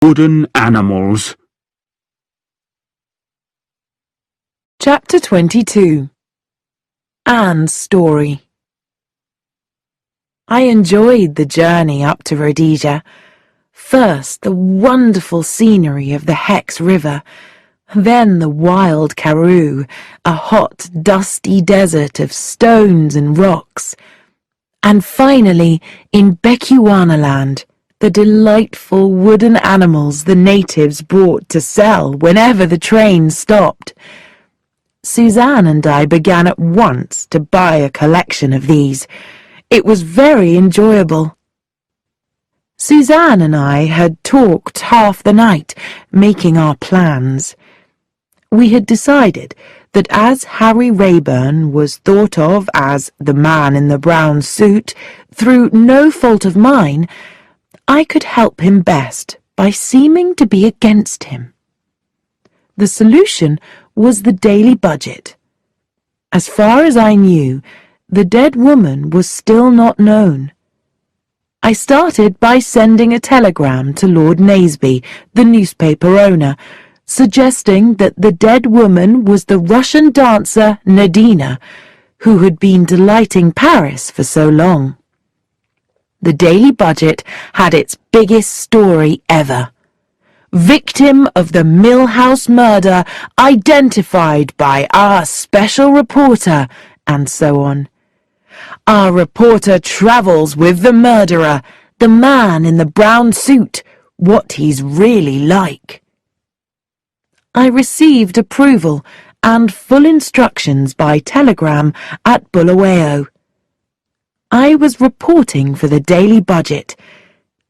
Wooden animals. Chapter 22. Anne's Story. I enjoyed the journey up to Rhodesia. First, the wonderful scenery of the Hex River, then the wild Karoo, a hot, dusty desert of stones and rocks, and finally, in Bechuanaland, the delightful wooden animals the natives brought to sell whenever the train stopped. Suzanne and I began at once to buy a collection of these. It was very enjoyable. Suzanne and I had talked half the night, making our plans. We had decided that as Harry Rayburn was thought of as the man in the brown suit, through no fault of mine, I could help him best by seeming to be against him. The solution was the Daily Budget. As far as I knew, the dead woman was still not known. I started by sending a telegram to Lord Naseby, the newspaper owner, suggesting that the dead woman was the Russian dancer Nadina, who had been delighting Paris for so long. The Daily Budget had its biggest story ever. Victim of the Mill House murder identified by our special reporter, and so on. Our reporter travels with the murderer, the man in the brown suit, what he's really like. I received approval and full instructions by telegram at Bulawayo. I was reporting for the Daily Budget,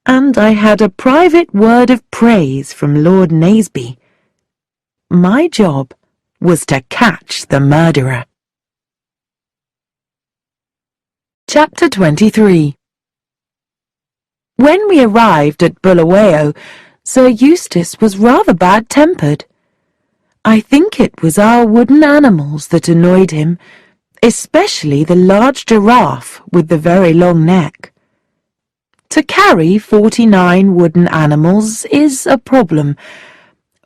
and I had a private word of praise from Lord Naseby. My job was to catch the murderer. Chapter 23. When we arrived at Bulawayo, Sir Eustace was rather bad-tempered. I think it was our wooden animals that annoyed him, especially the large giraffe with the very long neck. To carry 49 wooden animals is a problem.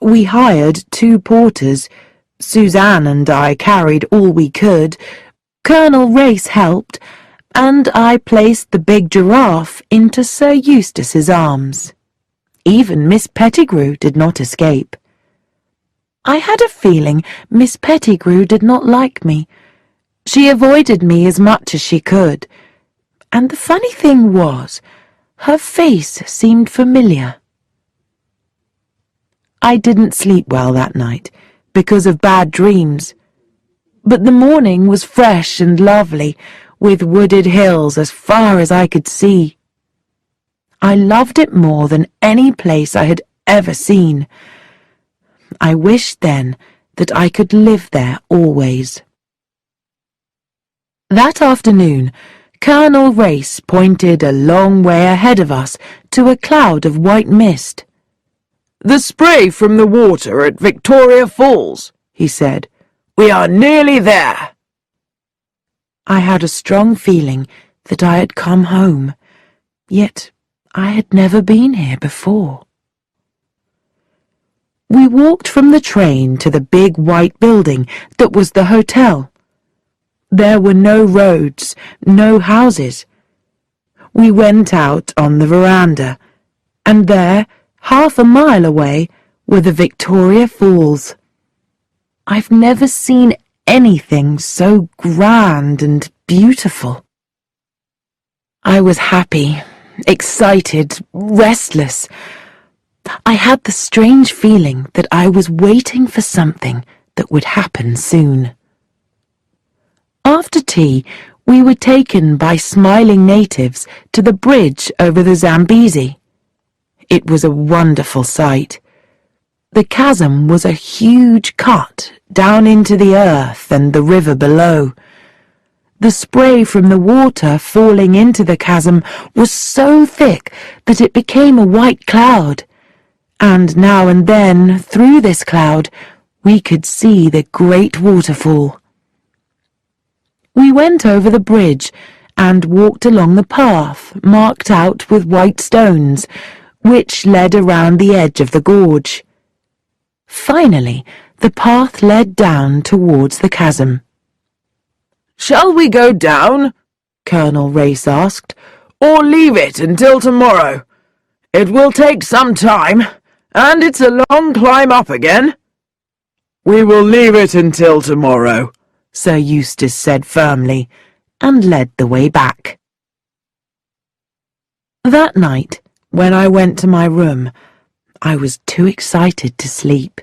We hired 2 porters. Suzanne and I carried all we could. Colonel Race helped, and I placed the big giraffe into Sir Eustace's arms. Even Miss Pettigrew did not escape. I had a feeling Miss Pettigrew did not like me. She avoided me as much as she could, and the funny thing was, her face seemed familiar. I didn't sleep well that night because of bad dreams, but the morning was fresh and lovely, with wooded hills as far as I could see. I loved it more than any place I had ever seen. I wished then that I could live there always. That afternoon, Colonel Race pointed a long way ahead of us to a cloud of white mist. "The spray from the water at Victoria Falls," he said. "We are nearly there." I had a strong feeling that I had come home, yet I had never been here before. We walked from the train to the big white building that was the hotel. There were no roads, no houses. We went out on the veranda, and there, half a mile away, were the Victoria Falls. I've never seen anything so grand and beautiful. I was happy, excited, restless. I had the strange feeling that I was waiting for something that would happen soon. After tea, we were taken by smiling natives to the bridge over the Zambezi. It was a wonderful sight. The chasm was a huge cut down into the earth and the river below. The spray from the water falling into the chasm was so thick that it became a white cloud, and now and then, through this cloud, we could see the great waterfall. We went over the bridge and walked along the path marked out with white stones, which led around the edge of the gorge. Finally, the path led down towards the chasm. "Shall we go down?" Colonel Race asked, "or leave it until tomorrow? It will take some time, and it's a long climb up again." "We will leave it until tomorrow," Sir Eustace said firmly, and led the way back. That night, when I went to my room, I was too excited to sleep.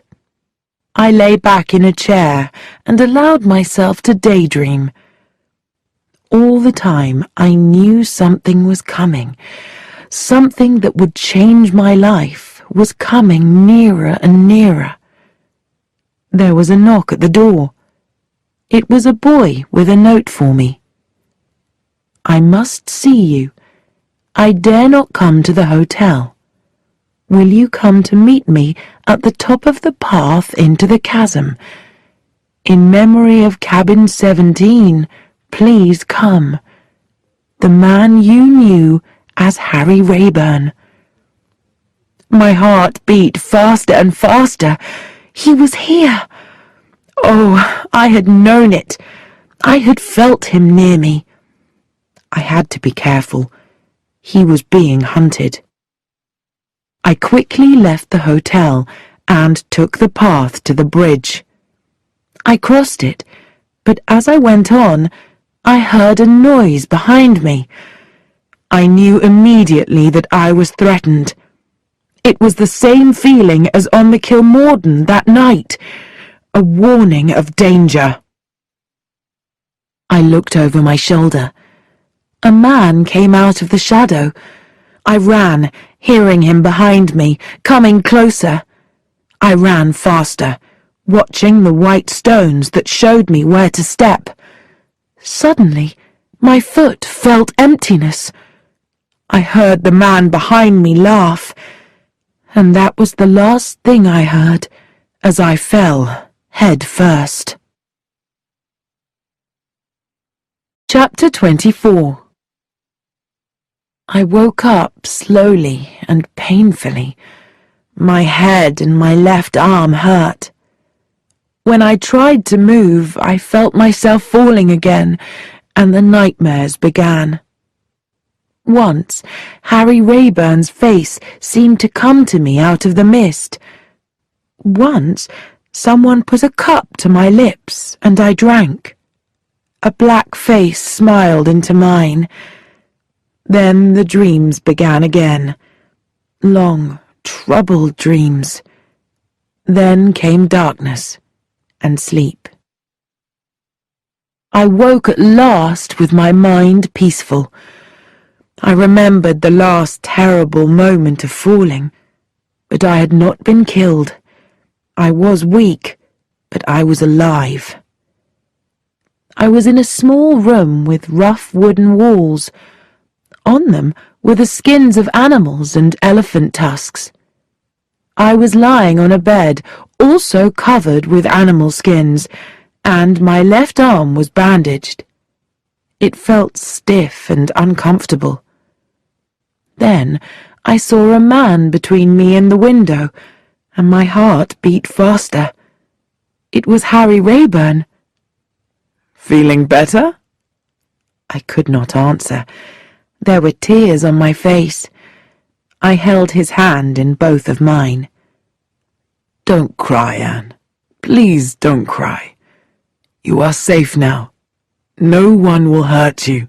I lay back in a chair and allowed myself to daydream. All the time I knew something was coming. Something that would change my life was coming nearer and nearer. There was a knock at the door. It was a boy with a note for me. "I must see you. I dare not come to the hotel. Will you come to meet me at the top of the path into the chasm? In memory of cabin 17, please come. The man you knew as Harry Rayburn." My heart beat faster and faster. He was here. Oh, I had known it. I had felt him near me. I had to be careful. He was being hunted. I quickly left the hotel and took the path to the bridge. I crossed it, but as I went on, I heard a noise behind me. I knew immediately that I was threatened. It was the same feeling as on the Kilmorden that night, a warning of danger. I looked over my shoulder. A man came out of the shadow. I ran, hearing him behind me, coming closer. I ran faster, watching the white stones that showed me where to step. Suddenly, my foot felt emptiness. I heard the man behind me laugh, and that was the last thing I heard as I fell head first. Chapter 24. I woke up slowly and painfully. My head and my left arm hurt. When I tried to move, I felt myself falling again, and the nightmares began. Once, Harry Rayburn's face seemed to come to me out of the mist. Once, someone put a cup to my lips, and I drank. A black face smiled into mine. Then the dreams began again. Long, troubled dreams. Then came darkness and sleep. I woke at last with my mind peaceful. I remembered the last terrible moment of falling, but I had not been killed. I was weak, but I was alive. I was in a small room with rough wooden walls. On them were the skins of animals and elephant tusks. I was lying on a bed, also covered with animal skins, and my left arm was bandaged. It felt stiff and uncomfortable. Then I saw a man between me and the window, and my heart beat faster. It was Harry Rayburn. "Feeling better?" I could not answer. There were tears on my face. I held his hand in both of mine. "Don't cry, Anne. Please don't cry. You are safe now. No one will hurt you."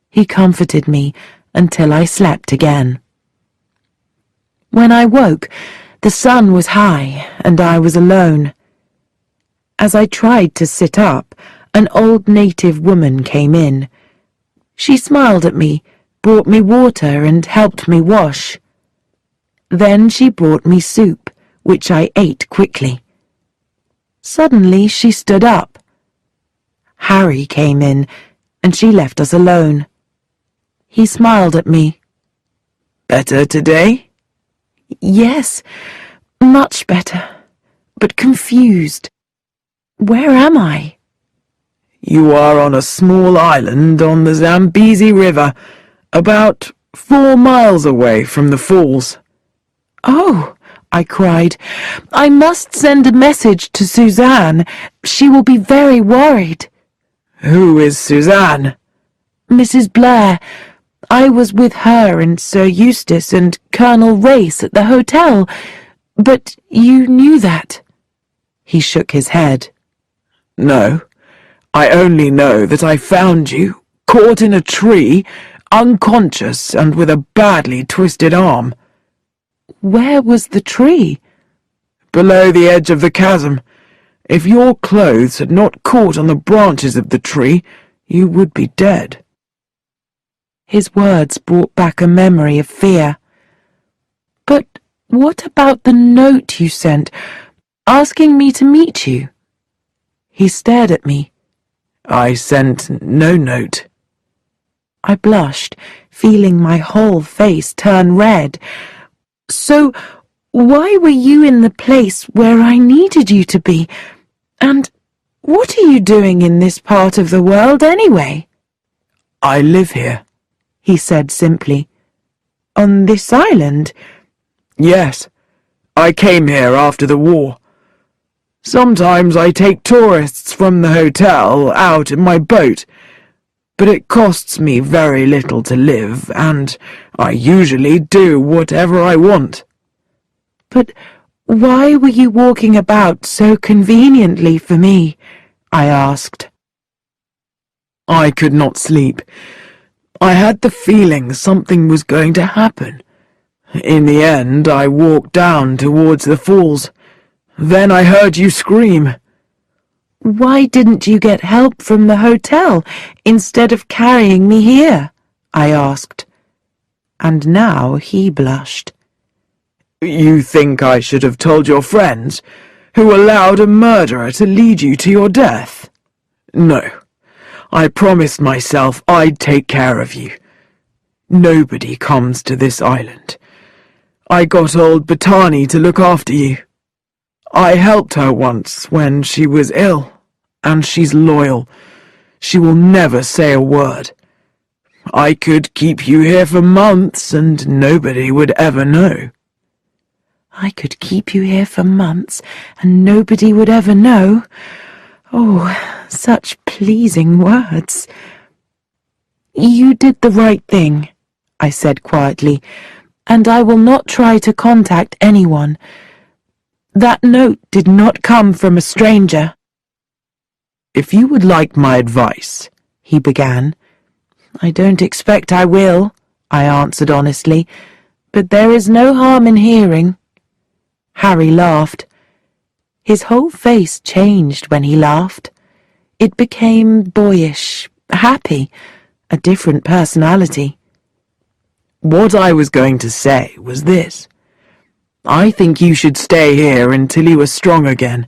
He comforted me until I slept again. When I woke, the sun was high and I was alone. As I tried to sit up, an old native woman came in. She smiled at me, brought me water and helped me wash. Then she brought me soup, which I ate quickly. Suddenly she stood up. Harry came in, and she left us alone. He smiled at me. "Better today?" "Yes, much better, but confused. Where am I?" "You are on a small island on the Zambezi River, about 4 miles away from the falls. Oh, I cried. I must send a message to Suzanne. She will be very worried. Who is Suzanne? Mrs. Blair. I was with her and Sir Eustace and Colonel Race at the hotel, but you knew that. He shook his head. No, I only know that I found you, caught in a tree, unconscious and with a badly twisted arm. Where was the tree? Below the edge of the chasm. If your clothes had not caught on the branches of the tree, you would be dead. His words brought back a memory of fear. But what about the note you sent, asking me to meet you? He stared at me. I sent no note. I blushed, feeling my whole face turn red. So, why were you in the place where I needed you to be? And what are you doing in this part of the world anyway? I live here, he said simply. On this island? Yes, I came here after the war. Sometimes I take tourists from the hotel out in my boat, but it costs me very little to live, and I usually do whatever I want. But why were you walking about so conveniently for me? I asked. I could not sleep. I had the feeling something was going to happen. In the end, I walked down towards the falls. Then I heard you scream. Why didn't you get help from the hotel instead of carrying me here? I asked. And now he blushed. You think I should have told your friends, who allowed a murderer to lead you to your death? No, I promised myself I'd take care of you. Nobody comes to this island. I got old Batani to look after you. I helped her once when she was ill, and she's loyal. She will never say a word. I could keep you here for months and nobody would ever know. I could keep you here for months and nobody would ever know. Oh, such pleasing words. You did the right thing, I said quietly, and I will not try to contact anyone. That note did not come from a stranger. If you would like my advice, he began. I don't expect I will, I answered honestly, but there is no harm in hearing. Harry laughed. His whole face changed when he laughed. It became boyish, happy, a different personality. What I was going to say was this. I think you should stay here until you are strong again.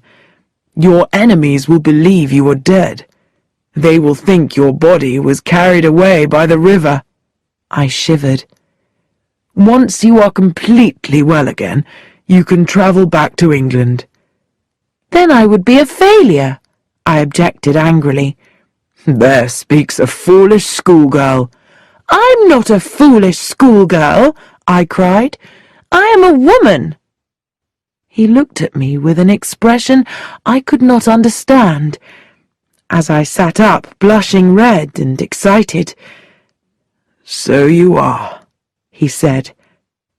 Your enemies will believe you are dead. They will think your body was carried away by the river. I shivered. Once you are completely well again, you can travel back to England. Then I would be a failure, I objected angrily. There speaks a foolish schoolgirl. I'm not a foolish schoolgirl, I cried. I am a woman. He looked at me with an expression I could not understand, as I sat up, blushing red and excited. So you are, he said,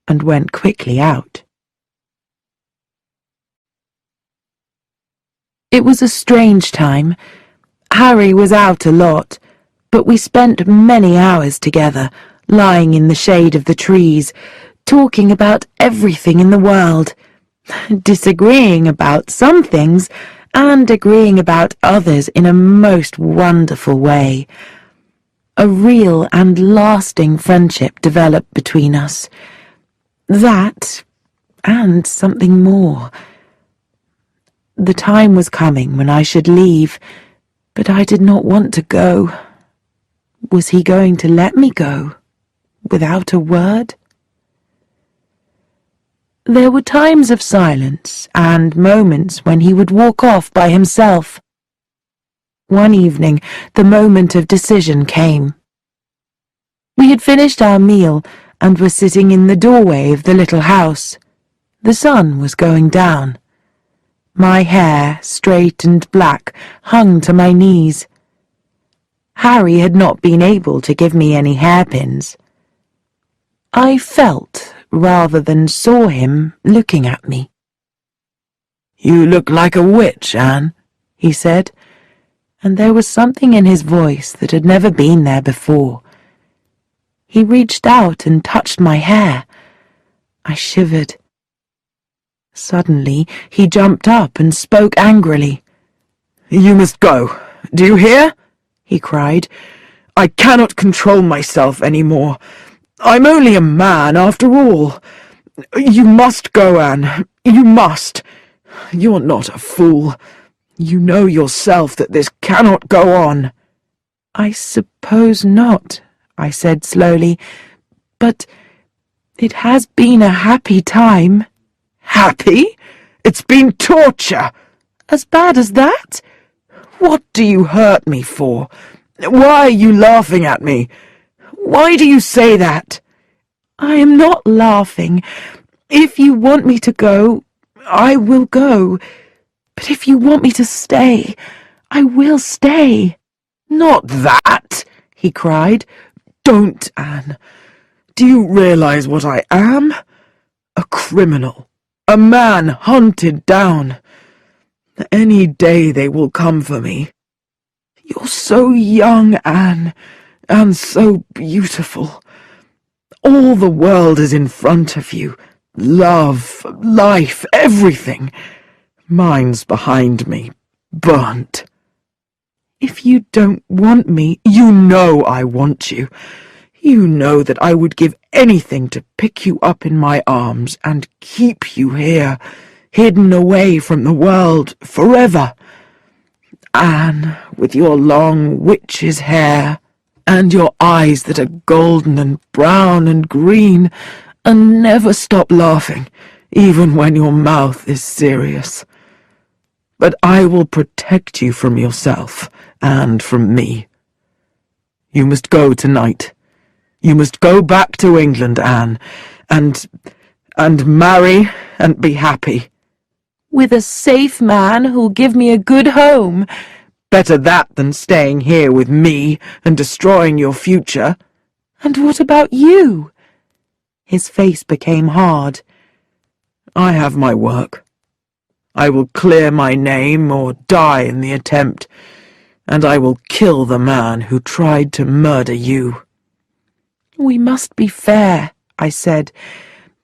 and went quickly out. It was a strange time. Harry was out a lot, but we spent many hours together, lying in the shade of the trees, talking about everything in the world, disagreeing about some things and agreeing about others in a most wonderful way. A real and lasting friendship developed between us. That, and something more. The time was coming when I should leave, but I did not want to go. Was he going to let me go, without a word? There were times of silence and moments when he would walk off by himself. One evening, the moment of decision came. We had finished our meal and were sitting in the doorway of the little house. The sun was going down. My hair, straight and black, hung to my knees. Harry had not been able to give me any hairpins. I felt, rather than saw him, looking at me. "You look like a witch, Anne," he said, and there was something in his voice that had never been there before. He reached out and touched my hair. I shivered. Suddenly, he jumped up and spoke angrily. "You must go. Do you hear?" he cried. "I cannot control myself any more. I'm only a man, after all. You must go, Anne. You must. You're not a fool. You know yourself that this cannot go on." "I suppose not," I said slowly, "but it has been a happy time." "Happy? It's been torture." "As bad as that?" "What do you hurt me for? Why are you laughing at me? Why do you say that?" "I am not laughing. If you want me to go, I will go. But if you want me to stay, I will stay." "Not that!" he cried. "Don't, Anne. Do you realize what I am? A criminal. A man hunted down. Any day they will come for me. You're so young, Anne, and so beautiful. All the world is in front of you. Love, life, everything. Mine's behind me, burnt." "If you don't want me—" "You know I want you. You know that I would give anything to pick you up in my arms and keep you here, hidden away from the world forever. Anne, with your long witch's hair, and your eyes that are golden and brown and green, and never stop laughing, even when your mouth is serious. But I will protect you from yourself and from me. You must go tonight. You must go back to England, Anne, and marry and be happy." "With a safe man who'll give me a good home." "Better that than staying here with me and destroying your future." "And what about you?" His face became hard. "I have my work. I will clear my name or die in the attempt, and I will kill the man who tried to murder you." "We must be fair," I said.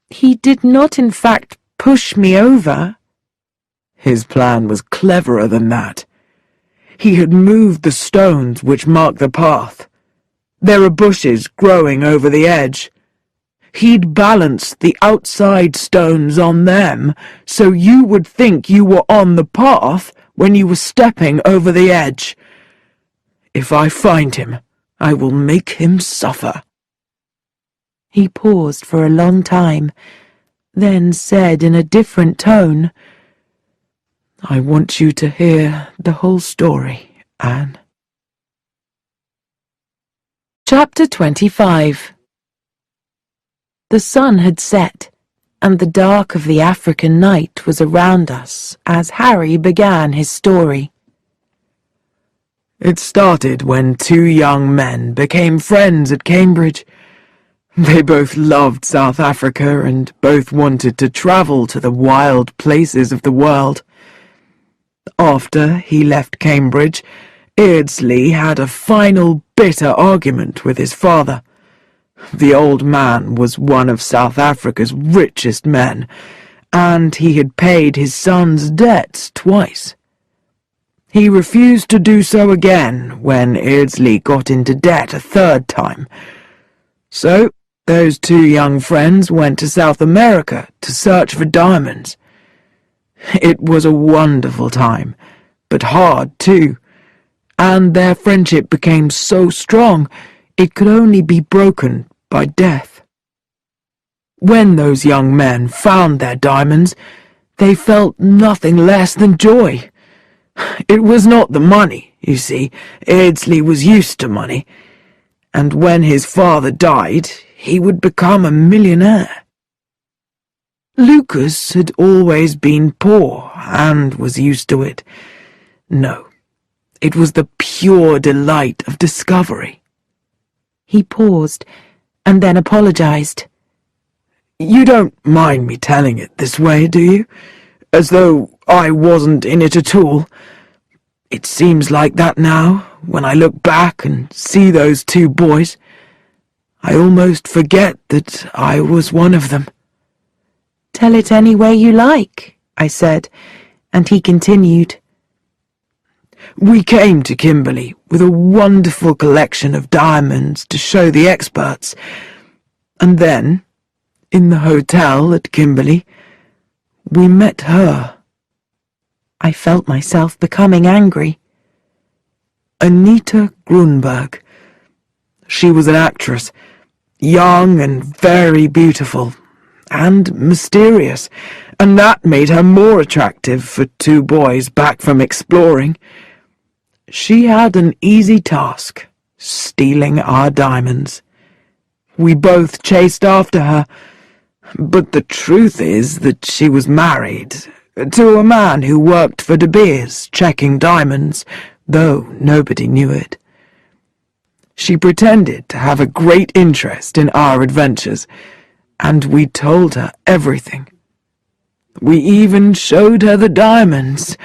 "He did not in fact push me over." "His plan was cleverer than that. He had moved the stones which mark the path. There are bushes growing over the edge. He'd balanced the outside stones on them, so you would think you were on the path when you were stepping over the edge. If I find him, I will make him suffer." He paused for a long time, then said in a different tone, "I want you to hear the whole story, Anne." Chapter 25. The sun had set, and the dark of the African night was around us as Harry began his story. "It started when two young men became friends at Cambridge. They both loved South Africa and both wanted to travel to the wild places of the world. After he left Cambridge, Eardsley had a final bitter argument with his father. The old man was one of South Africa's richest men, and he had paid his son's debts twice. He refused to do so again when Eardsley got into debt a third time. So those two young friends went to South America to search for diamonds. It was a wonderful time, but hard too, and their friendship became so strong it could only be broken by death. When those young men found their diamonds, they felt nothing less than joy. It was not the money, you see. Eardsley was used to money. and when his father died, he would become a millionaire. Lucas had always been poor and was used to it. No, it was the pure delight of discovery. He paused, and then apologized. You don't mind me telling it this way, do you? As though I wasn't in it at all. It seems like that now, when I look back and see those two boys. I almost forget that I was one of them. Tell it any way you like, I said, and he continued. We came to Kimberley with a wonderful collection of diamonds to show the experts, and then, in the hotel at Kimberley, we met her. I felt myself becoming angry. Anita Grunberg. She was an actress, young and very beautiful, and mysterious, and that made her more attractive for two boys back from exploring. She had an easy task, stealing our diamonds. We both chased after her, but the truth is that she was married to a man who worked for De Beers, checking diamonds, though nobody knew it. She pretended to have a great interest in our adventures, and we told her everything. We even showed her the diamonds.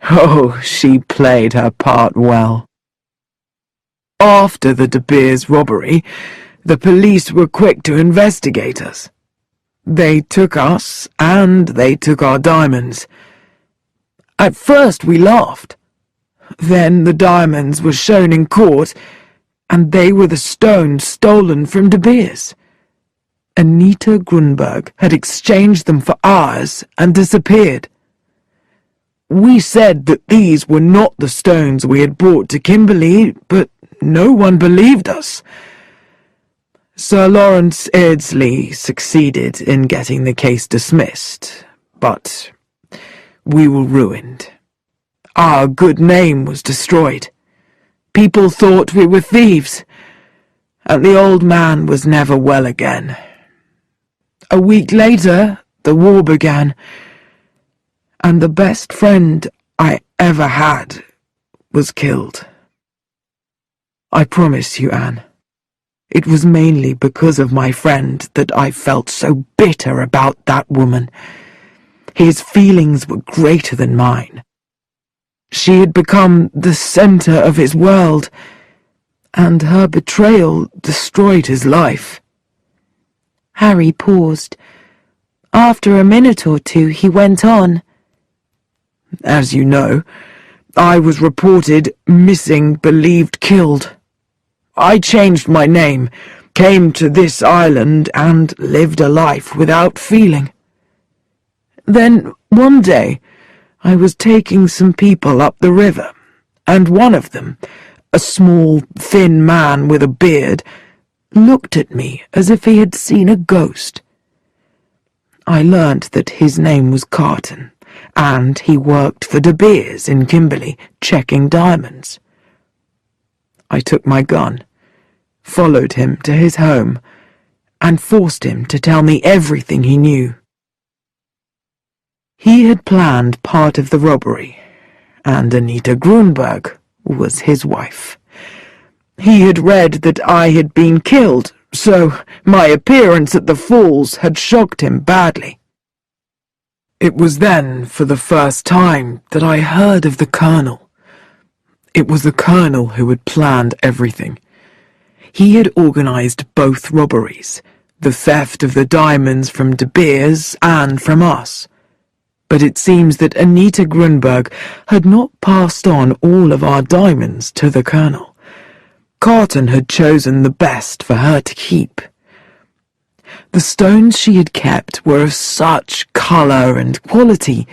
Oh, she played her part well. After the De Beers robbery, the police were quick to investigate us. They took us, and they took our diamonds. At first we laughed. Then the diamonds were shown in court, and they were the stones stolen from De Beers. Anita Grunberg had exchanged them for ours and disappeared. We said that these were not the stones we had brought to Kimberley, but no one believed us. Sir Lawrence Eardsley succeeded in getting the case dismissed, but we were ruined. Our good name was destroyed. People thought we were thieves, and the old man was never well again. A week later, the war began, and the best friend I ever had was killed. I promise you, Anne, it was mainly because of my friend that I felt so bitter about that woman. His feelings were greater than mine. She had become the center of his world, and her betrayal destroyed his life. Harry paused. After a minute or two, he went on. As you know, I was reported missing, believed killed. I changed my name, came to this island, and lived a life without feeling. Then, one day, I was taking some people up the river, and one of them, a small, thin man with a beard, looked at me as if he had seen a ghost. I learnt that his name was Carton, and he worked for De Beers in Kimberley, checking diamonds. I took my gun, followed him to his home, and forced him to tell me everything he knew. He had planned part of the robbery, and Anita Grunberg was his wife. He had read that I had been killed, so my appearance at the falls had shocked him badly. It was then, for the first time, that I heard of the Colonel. It was the Colonel who had planned everything. He had organized both robberies, the theft of the diamonds from De Beers and from us. But it seems that Anita Grunberg had not passed on all of our diamonds to the Colonel. Carton had chosen the best for her to keep. The stones she had kept were of such colour and quality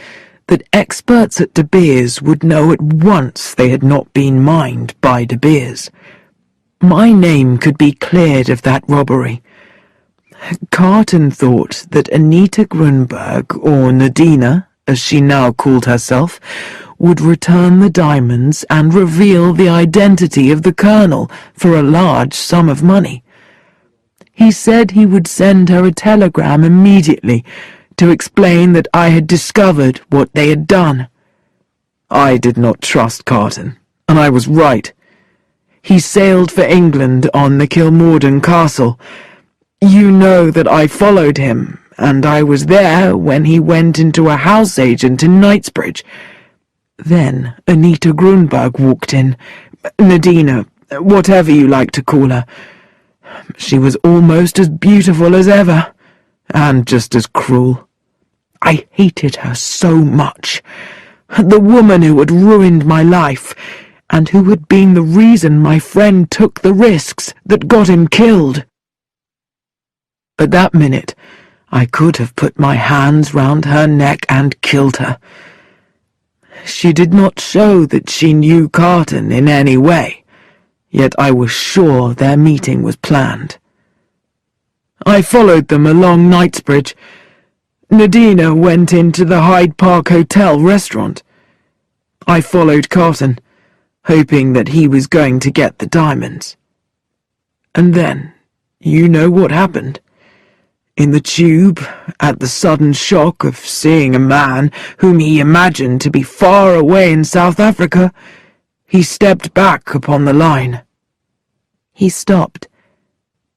that experts at De Beers would know at once they had not been mined by De Beers. My name could be cleared of that robbery. Carton thought that Anita Grunberg, or Nadina, as she now called herself, would return the diamonds and reveal the identity of the colonel for a large sum of money. He said he would send her a telegram immediately to explain that I had discovered what they had done. I did not trust Carton, and I was right. He sailed for England on the Kilmorden Castle. You know that I followed him, and I was there when he went into a house agent in Knightsbridge. Then Anita Grunberg walked in. Nadina, whatever you like to call her. She was almost as beautiful as ever, and just as cruel. I hated her so much. The woman who had ruined my life, and who had been the reason my friend took the risks that got him killed. At that minute, I could have put my hands round her neck and killed her. She did not show that she knew Carton in any way, yet I was sure their meeting was planned. I followed them along Knightsbridge. Nadina went into the Hyde Park Hotel restaurant. I followed Carton, hoping that he was going to get the diamonds. And then, you know what happened. In the tube, at the sudden shock of seeing a man whom he imagined to be far away in South Africa, he stepped back upon the line. He stopped.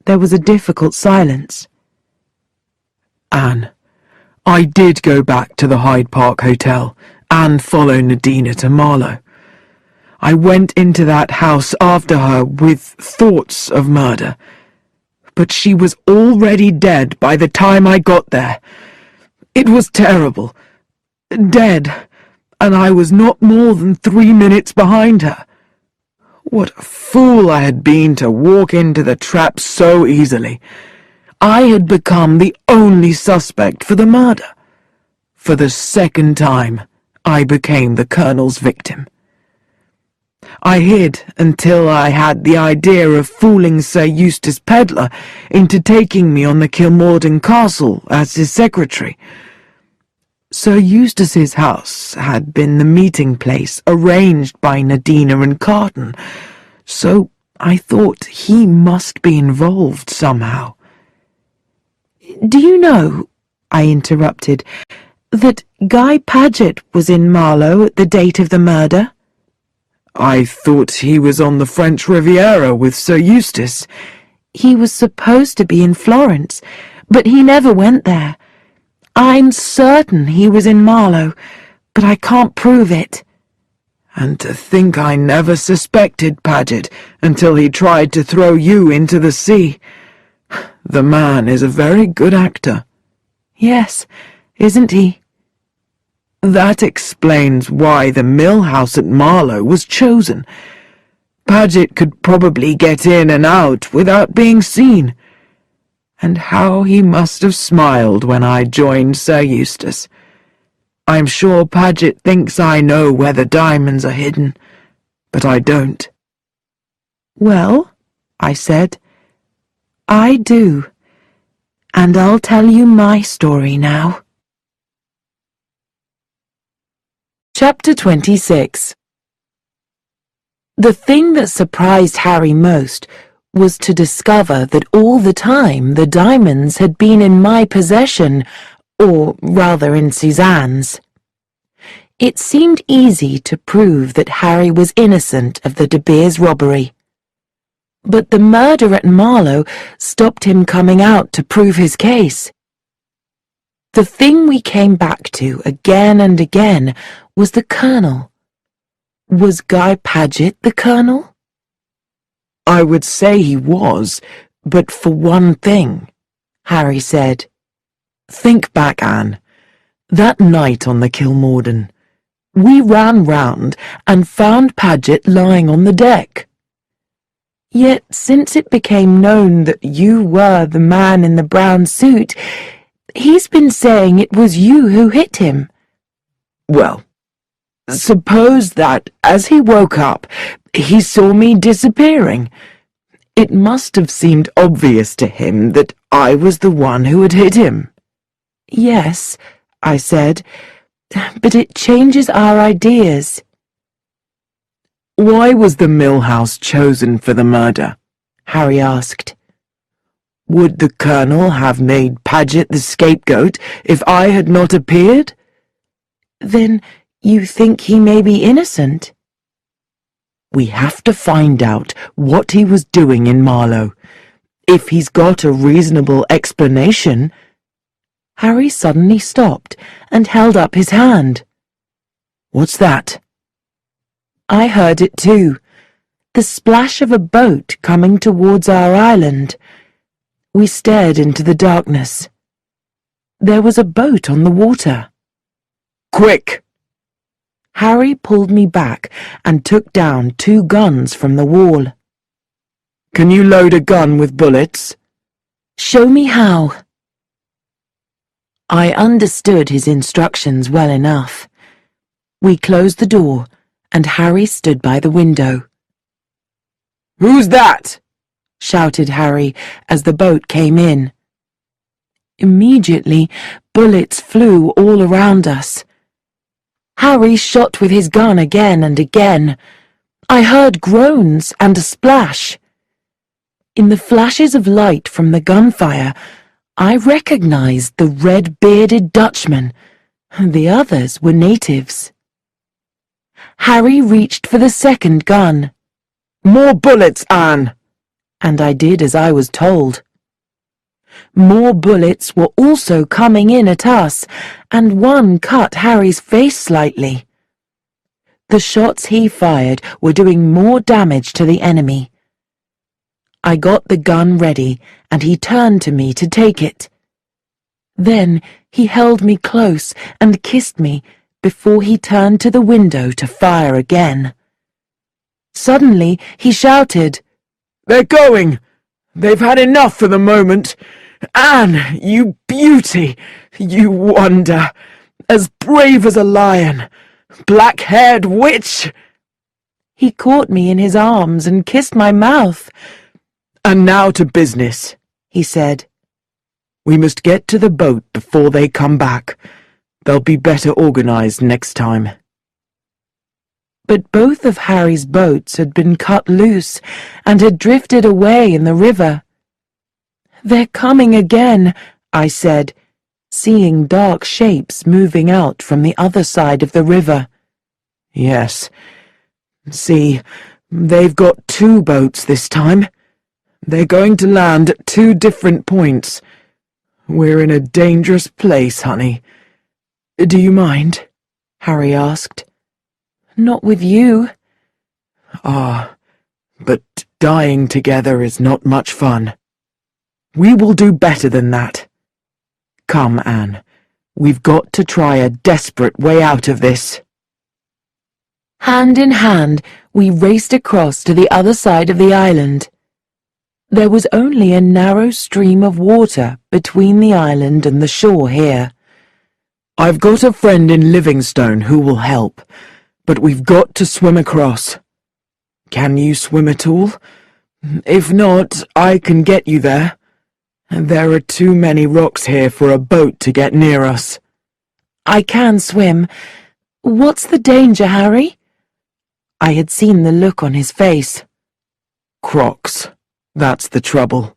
There was a difficult silence. Anne, I did go back to the Hyde Park Hotel and follow Nadina to Marlow. I went into that house after her with thoughts of murder, but she was already dead by the time I got there. It was terrible. Dead, and I was not more than 3 minutes behind her. What a fool I had been to walk into the trap so easily. I had become the only suspect for the murder. For the second time, I became the Colonel's victim. I hid until I had the idea of fooling Sir Eustace Pedlar into taking me on the Kilmorden Castle as his secretary. Sir Eustace's house had been the meeting place arranged by Nadina and Carton, so I thought he must be involved somehow. "Do you know," I interrupted, "that Guy Paget was in Marlow at the date of the murder?" "I thought he was on the French Riviera with Sir Eustace." "He was supposed to be in Florence, but he never went there. I'm certain he was in Marlow, but I can't prove it." "And to think I never suspected Paget until he tried to throw you into the sea. The man is a very good actor." "Yes, isn't he?" "That explains why the mill house at Marlow was chosen. Paget could probably get in and out without being seen. And how he must have smiled when I joined Sir Eustace. I'm sure Paget thinks I know where the diamonds are hidden, but I don't." "Well," I said, "I do, and I'll tell you my story now." Chapter 26. The thing that surprised Harry most was to discover that all the time the diamonds had been in my possession, or rather in Suzanne's. It seemed easy to prove that Harry was innocent of the De Beers robbery. But the murder at Marlow stopped him coming out to prove his case. The thing we came back to again and again was the Colonel. Was Guy Paget the Colonel? "I would say he was, but for one thing," Harry said. "Think back, Anne. That night on the Kilmorden, we ran round and found Paget lying on the deck. Yet since it became known that you were the man in the brown suit, he's been saying it was you who hit him." "Well, suppose that, as he woke up, he saw me disappearing. It must have seemed obvious to him that I was the one who had hit him." "Yes," I said, But it changes our ideas. Why was the mill house chosen for the murder? Harry asked. Would the Colonel have made Paget the scapegoat if I had not appeared? Then you think he may be innocent? We have to find out what he was doing in Marlow. If he's got a reasonable explanation. Harry suddenly stopped and held up his hand. What's that? I heard it too. The splash of a boat coming towards our island. We stared into the darkness. There was a boat on the water. Quick! Harry pulled me back and took down 2 guns from the wall. Can you load a gun with bullets? Show me how. I understood his instructions well enough. We closed the door, and Harry stood by the window. Who's that? Shouted Harry as the boat came in. Immediately, bullets flew all around us. Harry shot with his gun again and again. I heard groans and a splash. In the flashes of light from the gunfire, I recognized the red-bearded Dutchman. The others were natives. Harry reached for the second gun. More bullets, Anne! And I did as I was told. More bullets were also coming in at us, and one cut Harry's face slightly. The shots he fired were doing more damage to the enemy. I got the gun ready, and he turned to me to take it. Then he held me close and kissed me before he turned to the window to fire again. Suddenly he shouted, They're going! They've had enough for the moment. Anne, you beauty, you wonder, as brave as a lion, black-haired witch! He caught me in his arms and kissed my mouth. And now to business, he said. We must get to the boat before they come back. They'll be better organized next time. But both of Harry's boats had been cut loose and had drifted away in the river. They're coming again, I said, seeing dark shapes moving out from the other side of the river. Yes. See, they've got 2 boats this time. They're going to land at 2 different points. We're in a dangerous place, honey. Do you mind? Harry asked. Not with you. Ah, but dying together is not much fun. We will do better than that. Come, Anne. We've got to try a desperate way out of this. Hand in hand, we raced across to the other side of the island. There was only a narrow stream of water between the island and the shore here. I've got a friend in Livingstone who will help, but we've got to swim across. Can you swim at all? If not, I can get you there. There are too many rocks here for a boat to get near us. I can swim. What's the danger, Harry? I had seen the look on his face. Crocs. That's the trouble.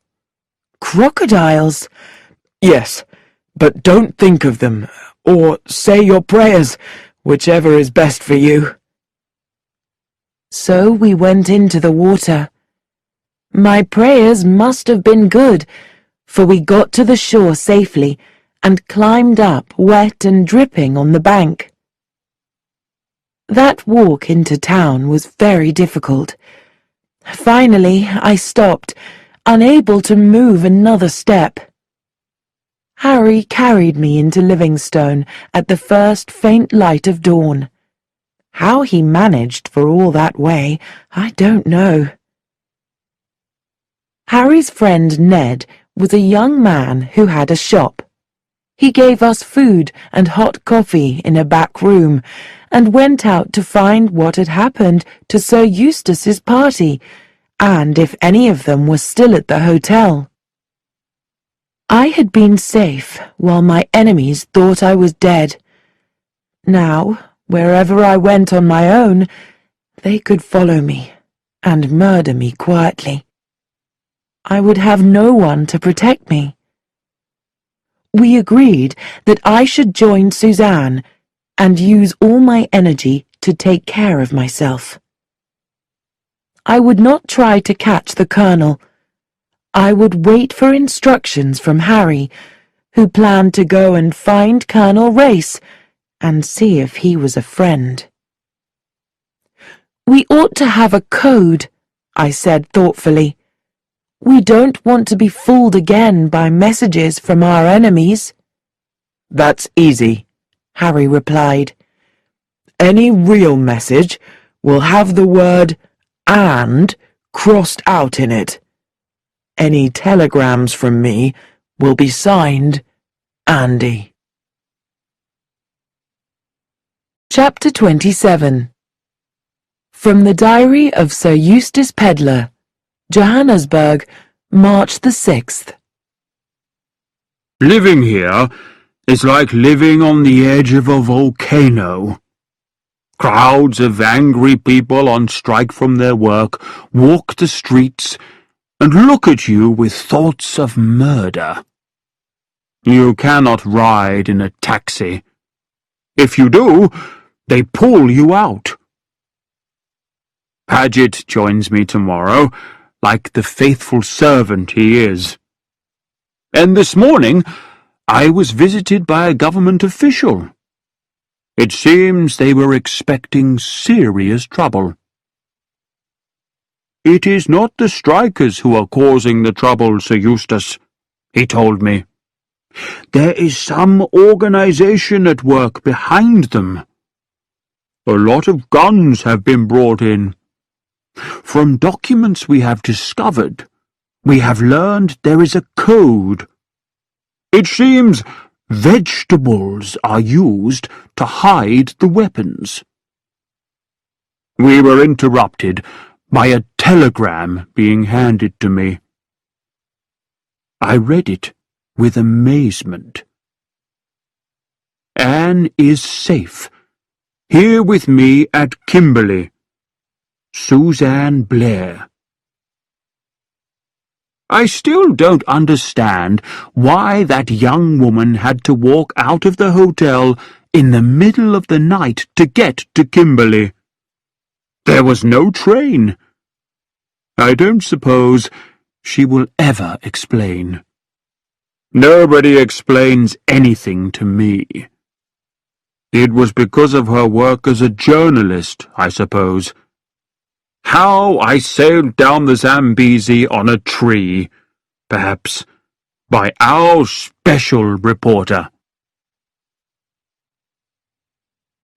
Crocodiles? Yes, but don't think of them, or say your prayers, whichever is best for you. So we went into the water. My prayers must have been good, for we got to the shore safely and climbed up wet and dripping on the bank. That walk into town was very difficult. Finally, I stopped, unable to move another step. Harry carried me into Livingstone at the first faint light of dawn. How he managed for all that way, I don't know. Harry's friend Ned was a young man who had a shop. He gave us food and hot coffee in a back room and went out to find what had happened to Sir Eustace's party and if any of them were still at the hotel. I had been safe while my enemies thought I was dead. Now, wherever I went on my own, they could follow me and murder me quietly. I would have no one to protect me. We agreed that I should join Suzanne and use all my energy to take care of myself. I would not try to catch the Colonel. I would wait for instructions from Harry, who planned to go and find Colonel Race and see if he was a friend. We ought to have a code, I said thoughtfully. We don't want to be fooled again by messages from our enemies. That's easy, Harry replied. Any real message will have the word "and" crossed out in it. Any telegrams from me will be signed Andy. Chapter 27. From the Diary of Sir Eustace Pedler, Johannesburg, March the 6th. Living here is like living on the edge of a volcano. Crowds of angry people on strike from their work walk the streets and look at you with thoughts of murder. You cannot ride in a taxi. If you do, they pull you out. Paget joins me tomorrow, like the faithful servant he is. And this morning I was visited by a government official. It seems they were expecting serious trouble. It is not the strikers who are causing the trouble, Sir Eustace, he told me. There is some organization at work behind them. A lot of guns have been brought in. From documents we have discovered, we have learned there is a code. It seems vegetables are used to hide the weapons. We were interrupted by a telegram being handed to me. I read it with amazement. Anne is safe, here with me at Kimberley. Suzanne Blair. I still don't understand why that young woman had to walk out of the hotel in the middle of the night to get to Kimberley. There was no train. I don't suppose she will ever explain. Nobody explains anything to me. It was because of her work as a journalist, I suppose. How I sailed down the Zambezi on a tree, perhaps, by our special reporter.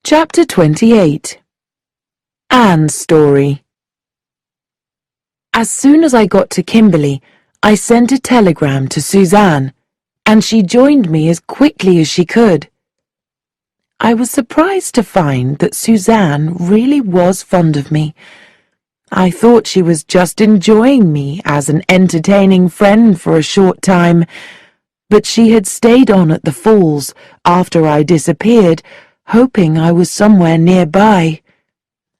Chapter 28. Anne's Story. As soon as I got to Kimberley, I sent a telegram to Suzanne, and she joined me as quickly as she could. I was surprised to find that Suzanne really was fond of me. I thought she was just enjoying me as an entertaining friend for a short time, but she had stayed on at the falls after I disappeared, hoping I was somewhere nearby.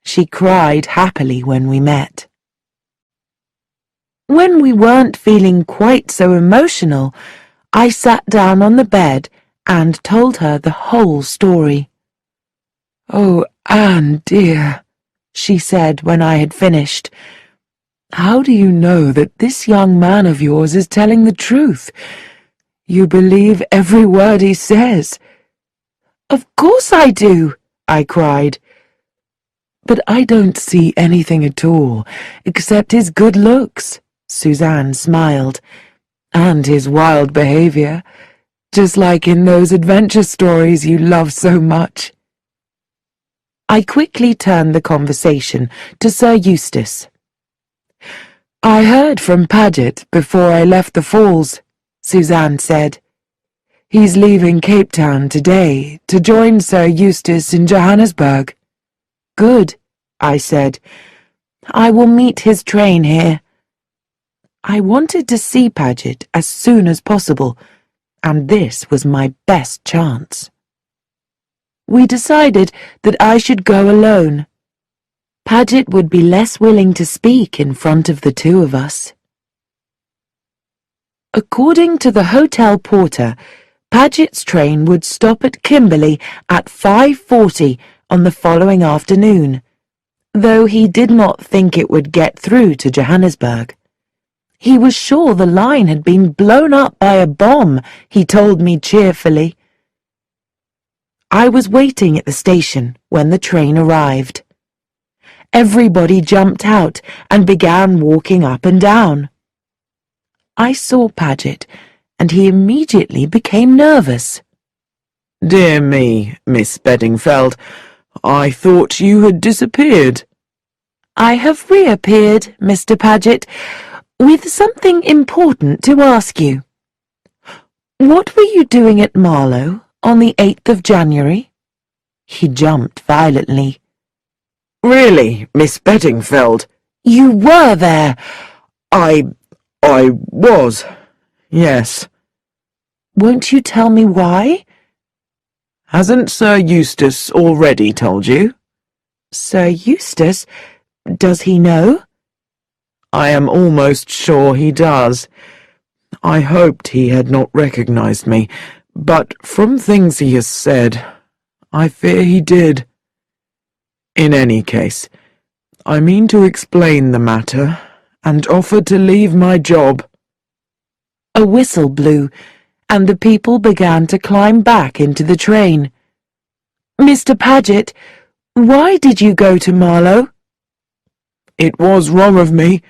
She cried happily when we met. When we weren't feeling quite so emotional, I sat down on the bed and told her the whole story. "Oh, Anne, dear," she said when I had finished, "how do you know that this young man of yours is telling the truth? You believe every word he says." "Of course I do," I cried. "But I don't see anything at all, except his good looks," Suzanne smiled, "and his wild behavior, just like in those adventure stories you love so much." I quickly turned the conversation to Sir Eustace. "I heard from Paget before I left the falls," Suzanne said. "He's leaving Cape Town today to join Sir Eustace in Johannesburg." "Good," I said. "I will meet his train here." I wanted to see Paget as soon as possible, and this was my best chance. we decided that I should go alone. Paget would be less willing to speak in front of the two of us. According to the hotel porter, Paget's train would stop at Kimberley at 5:40 on the following afternoon, though he did not think it would get through to Johannesburg. He was sure the line had been blown up by a bomb, he told me cheerfully. I was waiting at the station when the train arrived. Everybody jumped out and began walking up and down. I saw Paget, and he immediately became nervous. "Dear me, Miss Bedingfeld, I thought you had disappeared." I have reappeared, Mr. Paget, with something important to ask you. What were you doing at Marlow on the 8th of January? He jumped violently. "Really, Miss Bedingfeld?" You were there. I was, yes. Won't you tell me why? Hasn't Sir Eustace already told you? Sir Eustace? Does he know? I am almost sure he does. I hoped he had not recognized me, but from things he has said, I fear he did. In any case, I mean to explain the matter and offer to leave my job. A whistle blew, and the people began to climb back into the train. Mr. Paget, why did you go to Marlow? It was wrong of me,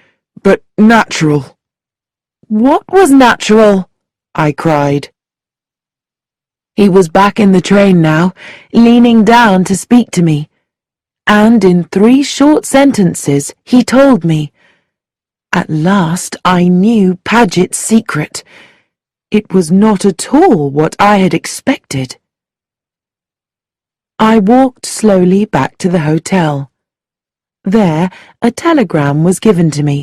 but natural. What was natural? I cried. He was back in the train now, leaning down to speak to me, and in 3 short sentences he told me. At last I knew Paget's secret. It was not at all what I had expected. I walked slowly back to the hotel. There, a telegram was given to me.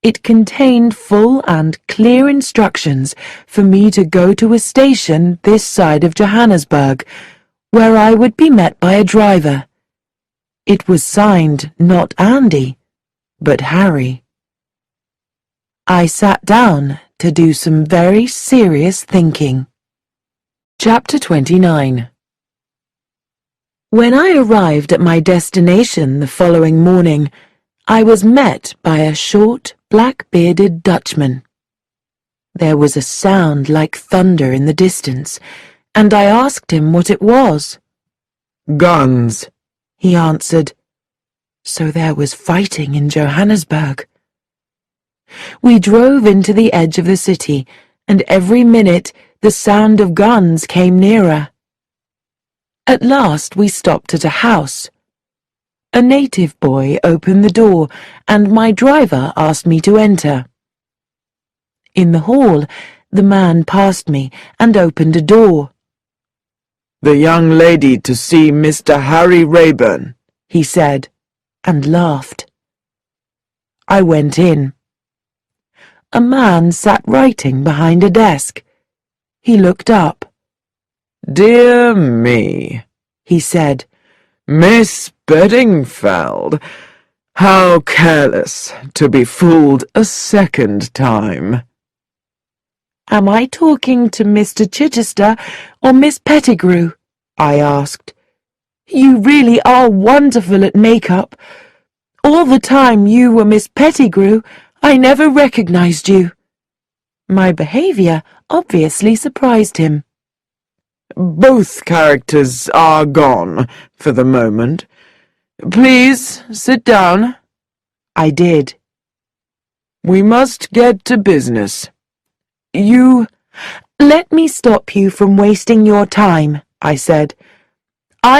It contained full and clear instructions for me to go to a station this side of Johannesburg, where I would be met by a driver. It was signed not Andy, but Harry. I sat down to do some very serious thinking. Chapter 29. When I arrived at my destination the following morning, I was met by a short, black-bearded Dutchman. There was a sound like thunder in the distance, and I asked him what it was. "Guns," he answered. So there was fighting in Johannesburg. We drove into the edge of the city, and every minute the sound of guns came nearer. At last we stopped at a house. A native boy opened the door, and my driver asked me to enter. In the hall, the man passed me and opened a door. "The young lady to see Mr. Harry Rayburn," he said, and laughed. I went in. A man sat writing behind a desk. He looked up. "Dear me," he said. "Miss Bedingfeld, how careless to be fooled a second time." Am I talking to Mr. Chichester or Miss Pettigrew? I asked. You really are wonderful at make-up. All the time you were Miss Pettigrew, I never recognized you. My behavior obviously surprised him. "Both characters are gone for the moment. Please sit down." I did. "We must get to business. You—" Let me stop you from wasting your time, I said.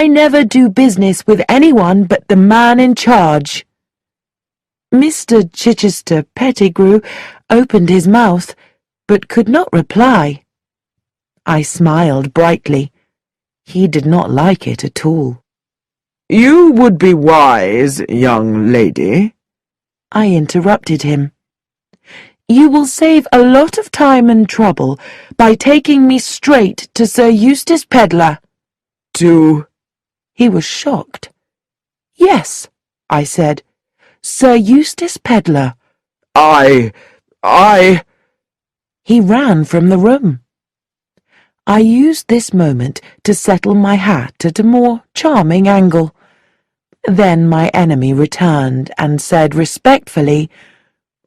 I never do business with anyone but the man in charge. Mr. Chichester Pettigrew opened his mouth, but could not reply. I smiled brightly. He did not like it at all. "You would be wise, young lady." I interrupted him. You will save a lot of time and trouble by taking me straight to Sir Eustace Pedler. to—" He was shocked. "Yes," I said. "Sir Eustace Pedler." I... He ran from the room. I used this moment to settle my hat at a more charming angle. Then my enemy returned and said respectfully,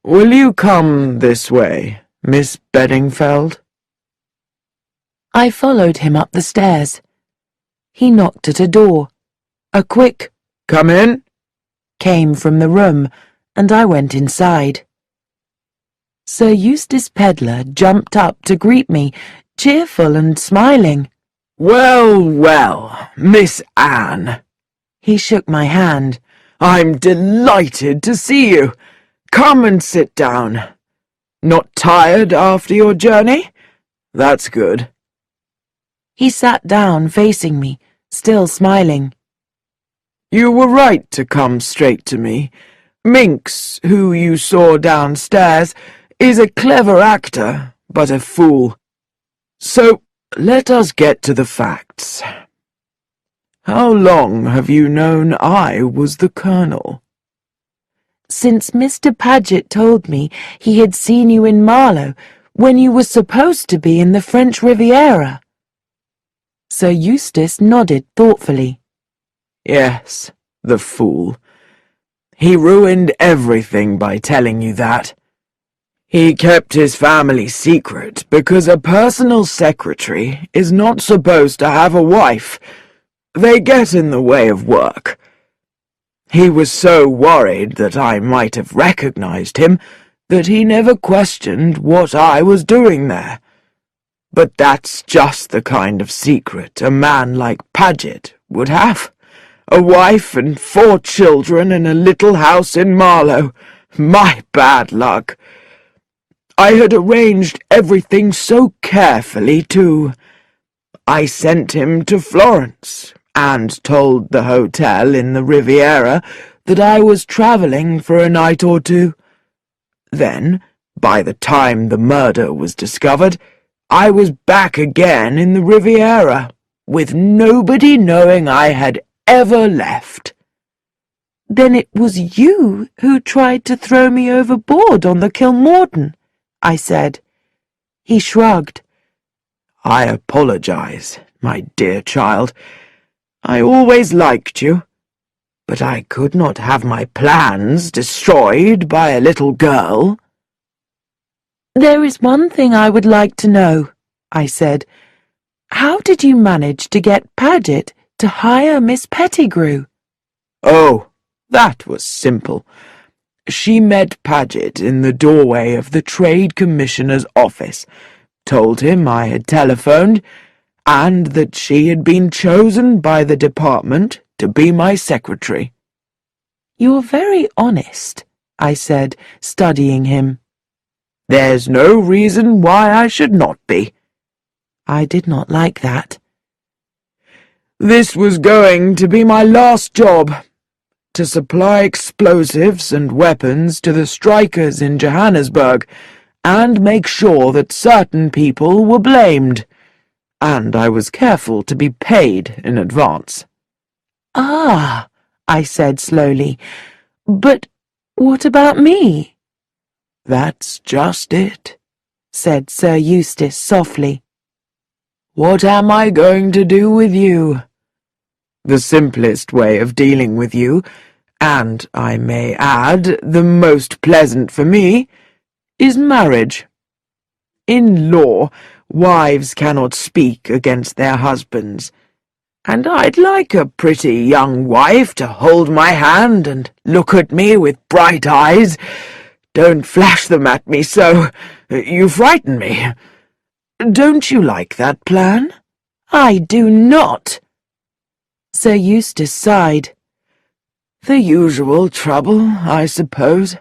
"Will you come this way, Miss Bedingfeld?" I followed him up the stairs. He knocked at a door. A quick "Come in." came from the room, and I went inside. Sir Eustace Pedler jumped up to greet me, cheerful and smiling. "Well, well, Miss Anne." He shook my hand. "I'm delighted to see you. Come and sit down. Not tired after your journey? That's good." He sat down facing me, still smiling. "You were right to come straight to me. Minx, who you saw downstairs, is a clever actor, but a fool. So let us get to the facts. How long have you known I was the Colonel?" "Since Mr. Paget told me he had seen you in Marlow when you were supposed to be in the French Riviera." Sir Eustace nodded thoughtfully. "Yes, the fool. He ruined everything by telling you that. He kept his family secret because a personal secretary is not supposed to have a wife. They get in the way of work. He was so worried that I might have recognized him that he never questioned what I was doing there. But that's just the kind of secret a man like Paget would have. A wife and 4 children in a little house in Marlow. My bad luck. I had arranged everything so carefully, too. I sent him to Florence and told the hotel in the Riviera that I was travelling for a night or 2. Then, by the time the murder was discovered, I was back again in the Riviera, with nobody knowing I had ever left." "Then it was you who tried to throw me overboard on the Kilmorton," I said. He shrugged. "I apologize, my dear child. I always liked you, but I could not have my plans destroyed by a little girl." "There is one thing I would like to know," I said. "How did you manage to get Paget to hire Miss Pettigrew?" "Oh, that was simple. She met Paget in the doorway of the Trade Commissioner's office, told him I had telephoned, and that she had been chosen by the department to be my secretary." "You're very honest," I said, studying him. "There's no reason why I should not be." I did not like that. "This was going to be my last job, to supply explosives and weapons to the strikers in Johannesburg, and make sure that certain people were blamed, and I was careful to be paid in advance." "Ah," I said slowly, "but what about me?" "That's just it," said Sir Eustace softly. "What am I going to do with you? The simplest way of dealing with you, and I may add, the most pleasant for me, is marriage. In law, wives cannot speak against their husbands, and I'd like a pretty young wife to hold my hand and look at me with bright eyes. Don't flash them at me so. You frighten me. Don't you like that plan?" "I do not." Sir Eustace sighed. "The usual trouble, I suppose.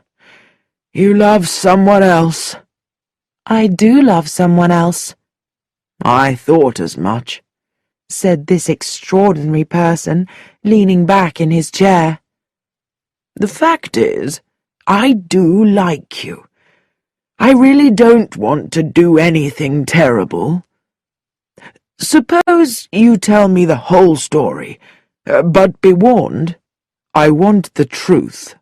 You love someone else." "I do love someone else," "I thought as much," said this extraordinary person, leaning back in his chair. "The fact is, I do like you. I really don't want to do anything terrible. Suppose you tell me the whole story, but be warned, I want the truth.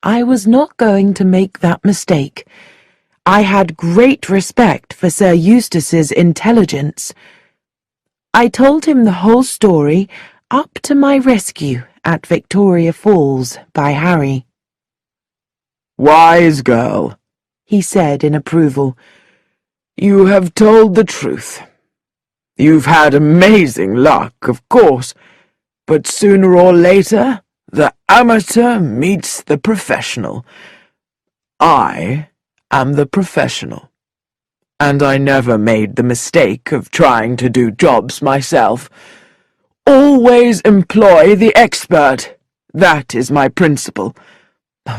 I was not going to make that mistake. I had great respect for Sir Eustace's intelligence. I told him the whole story up to my rescue at Victoria Falls by Harry. Wise girl, he said in approval. You have told the truth. You've had amazing luck, of course, but sooner or later, the amateur meets the professional. I am the professional, and I never made the mistake of trying to do jobs myself. Always employ the expert. That is my principle.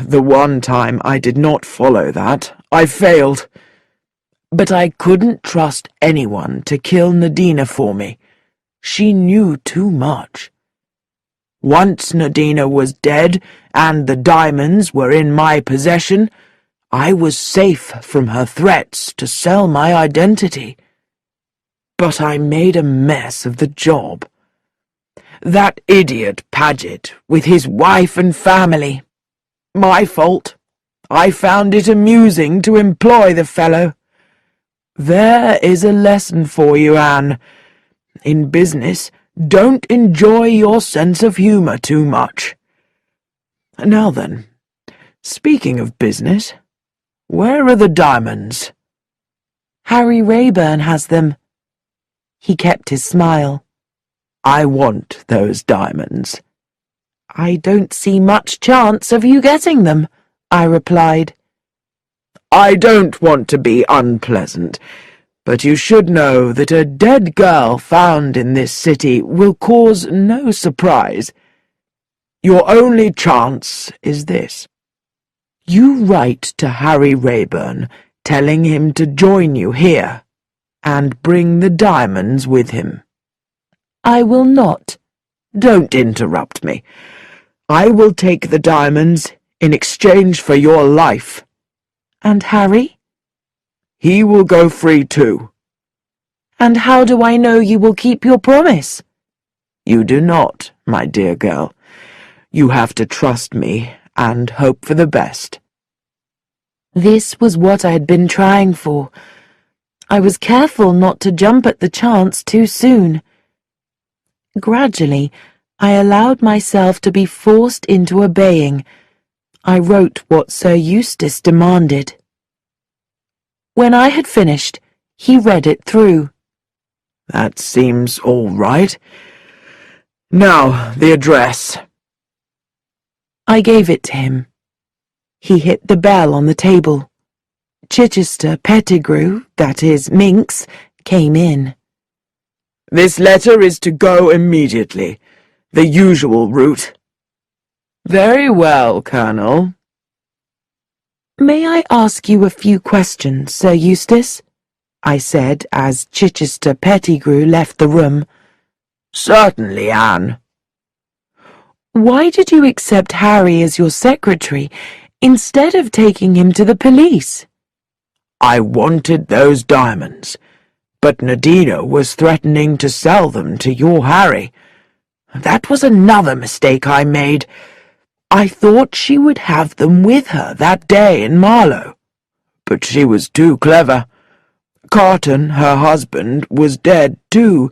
The one time I did not follow that, I failed. But I couldn't trust anyone to kill Nadina for me. She knew too much. Once Nadina was dead and the diamonds were in my possession, I was safe from her threats to sell my identity. But I made a mess of the job. That idiot Paget, with his wife and family. My fault. I found it amusing to employ the fellow. There is a lesson for you, Anne. In business, don't enjoy your sense of humour too much. Now then, speaking of business, where are the diamonds? Harry Rayburn has them. He kept his smile. I want those diamonds. I don't see much chance of you getting them, I replied. I don't want to be unpleasant, but you should know that a dead girl found in this city will cause no surprise. Your only chance is this. You write to Harry Rayburn, telling him to join you here, and bring the diamonds with him. I will not. Don't interrupt me. I will take the diamonds in exchange for your life. And Harry? He will go free too. And how do I know you will keep your promise? You do not, my dear girl. You have to trust me and hope for the best. This was what I had been trying for. I was careful not to jump at the chance too soon. Gradually, I allowed myself to be forced into obeying. I wrote what Sir Eustace demanded. When I had finished, he read it through. That seems all right. Now, the address. I gave it to him. He hit the bell on the table. Chichester Pettigrew, that is, Minx, came in. This letter is to go immediately. The usual route. Very well, Colonel. May I ask you a few questions, Sir Eustace? I said as Chichester Pettigrew left the room. Certainly, Anne. Why did you accept Harry as your secretary instead of taking him to the police? I wanted those diamonds, but Nadina was threatening to sell them to your Harry. That was another mistake I made. I thought she would have them with her that day in Marlow, but she was too clever. Carton, her husband, was dead too,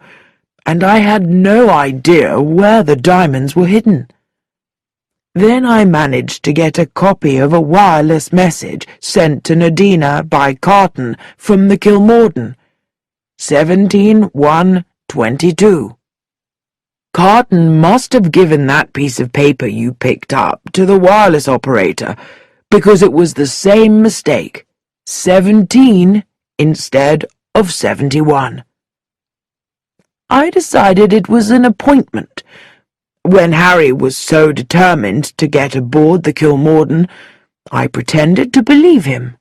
and I had no idea where the diamonds were hidden. Then I managed to get a copy of a wireless message sent to Nadina by Carton from the Kilmorden. 17-1-22. Carton must have given that piece of paper you picked up to the wireless operator, because it was the same mistake, 17 instead of 71. I decided it was an appointment. When Harry was so determined to get aboard the Kilmorden, I pretended to believe him.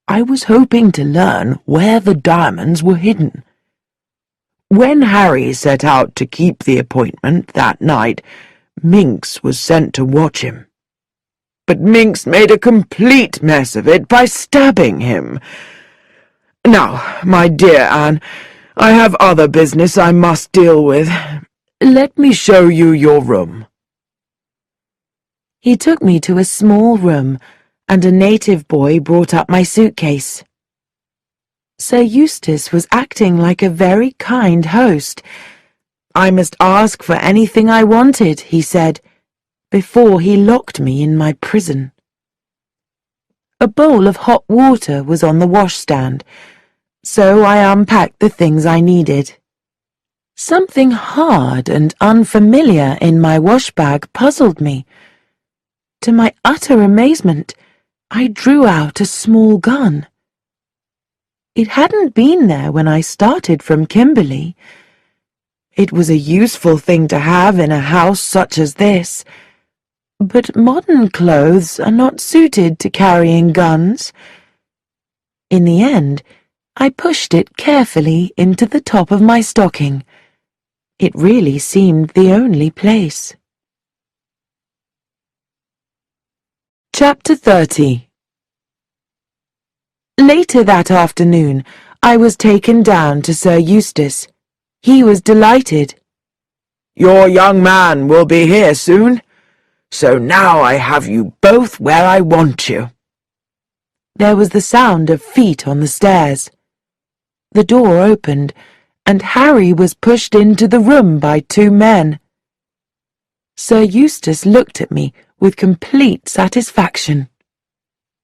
I was hoping to learn where the diamonds were hidden. When Harry set out to keep the appointment that night, Minx was sent to watch him. But Minx made a complete mess of it by stabbing him. Now, my dear Anne, I have other business I must deal with. Let me show you your room." He took me to a small room, and a native boy brought up my suitcase. Sir Eustace was acting like a very kind host. I must ask for anything I wanted, he said, before he locked me in my prison. A bowl of hot water was on the washstand, so I unpacked the things I needed. Something hard and unfamiliar in my washbag puzzled me. To my utter amazement, I drew out a small gun. It hadn't been there when I started from Kimberley. It was a useful thing to have in a house such as this, but modern clothes are not suited to carrying guns. In the end, I pushed it carefully into the top of my stocking. It really seemed the only place. Chapter 30. Later that afternoon, I was taken down to Sir Eustace. He was delighted. "Your young man will be here soon, so now I have you both where I want you." There was the sound of feet on the stairs. The door opened, and Harry was pushed into the room by two men. Sir Eustace looked at me with complete satisfaction.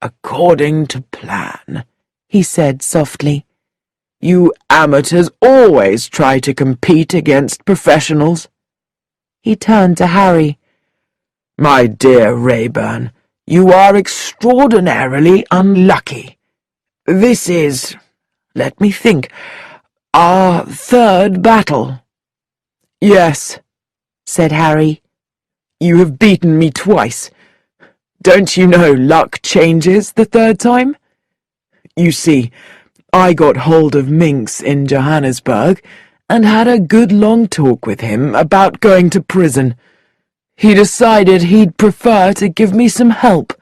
"According to plan," he said softly. "You amateurs always try to compete against professionals." He turned to Harry. "My dear Rayburn, you are extraordinarily unlucky. This is, let me think, our third battle." "Yes," said Harry. "You have beaten me twice. Don't you know luck changes the third time? You see, I got hold of Minx in Johannesburg and had a good long talk with him about going to prison. He decided he'd prefer to give me some help.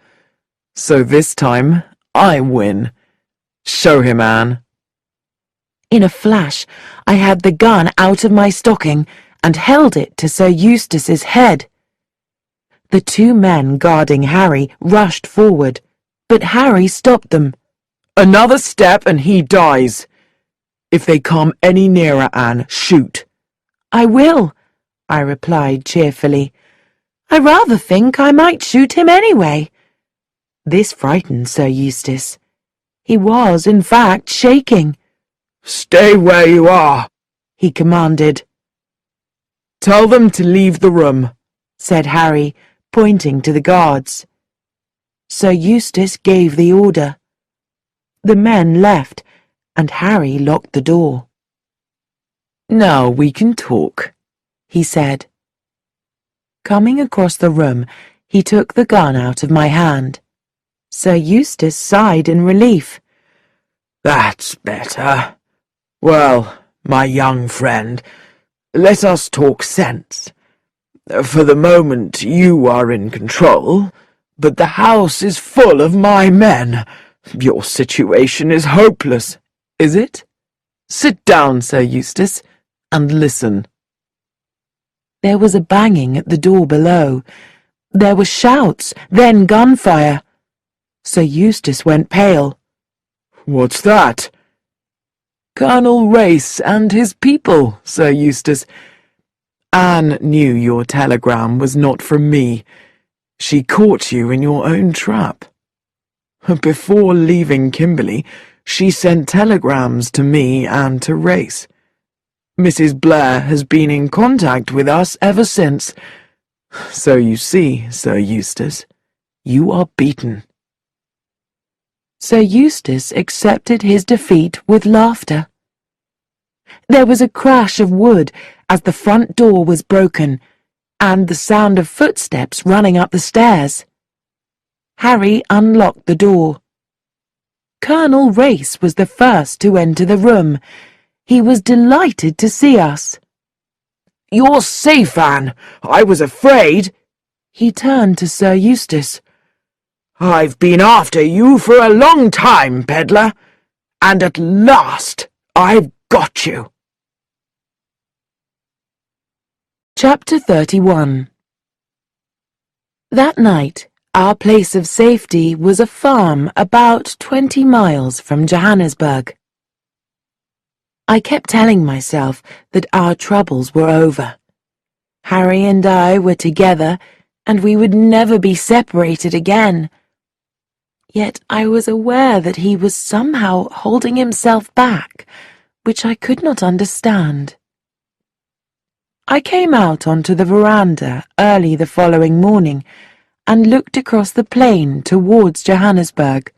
So this time, I win. Show him, Anne." In a flash, I had the gun out of my stocking and held it to Sir Eustace's head. The two men guarding Harry rushed forward, but Harry stopped them. "Another step and he dies. If they come any nearer, Anne, shoot." "I will," I replied cheerfully. "I rather think I might shoot him anyway." This frightened Sir Eustace. He was, in fact, shaking. "Stay where you are," he commanded. "Tell them to leave the room," said Harry, pointing to the guards. Sir Eustace gave the order. The men left, and Harry locked the door. "Now we can talk," he said. Coming across the room, he took the gun out of my hand. Sir Eustace sighed in relief. "That's better. Well, my young friend, let us talk sense. For the moment you are in control, but the house is full of my men. Your situation is hopeless, is it? Sit down, Sir Eustace, and listen." There was a banging at the door below. There were shouts, then gunfire. Sir Eustace went pale. "What's that?" "Colonel Race and his people, Sir Eustace. Anne knew your telegram was not from me. She caught you in your own trap. Before leaving Kimberley, she sent telegrams to me and to Race. Mrs. Blair has been in contact with us ever since. So you see, Sir Eustace, you are beaten." Sir Eustace accepted his defeat with laughter. There was a crash of wood as the front door was broken, and the sound of footsteps running up the stairs. Harry unlocked the door. Colonel Race was the first to enter the room. He was delighted to see us. "You're safe, Anne. I was afraid." He turned to Sir Eustace. "I've been after you for a long time, Pedlar, and at last I've got you." "Got you?" Chapter 31. That night, our place of safety was a farm about 20 miles from Johannesburg. I kept telling myself that our troubles were over. Harry and I were together, and we would never be separated again. Yet I was aware that he was somehow holding himself back, which I could not understand. I came out onto the veranda early the following morning and looked across the plain towards Johannesburg.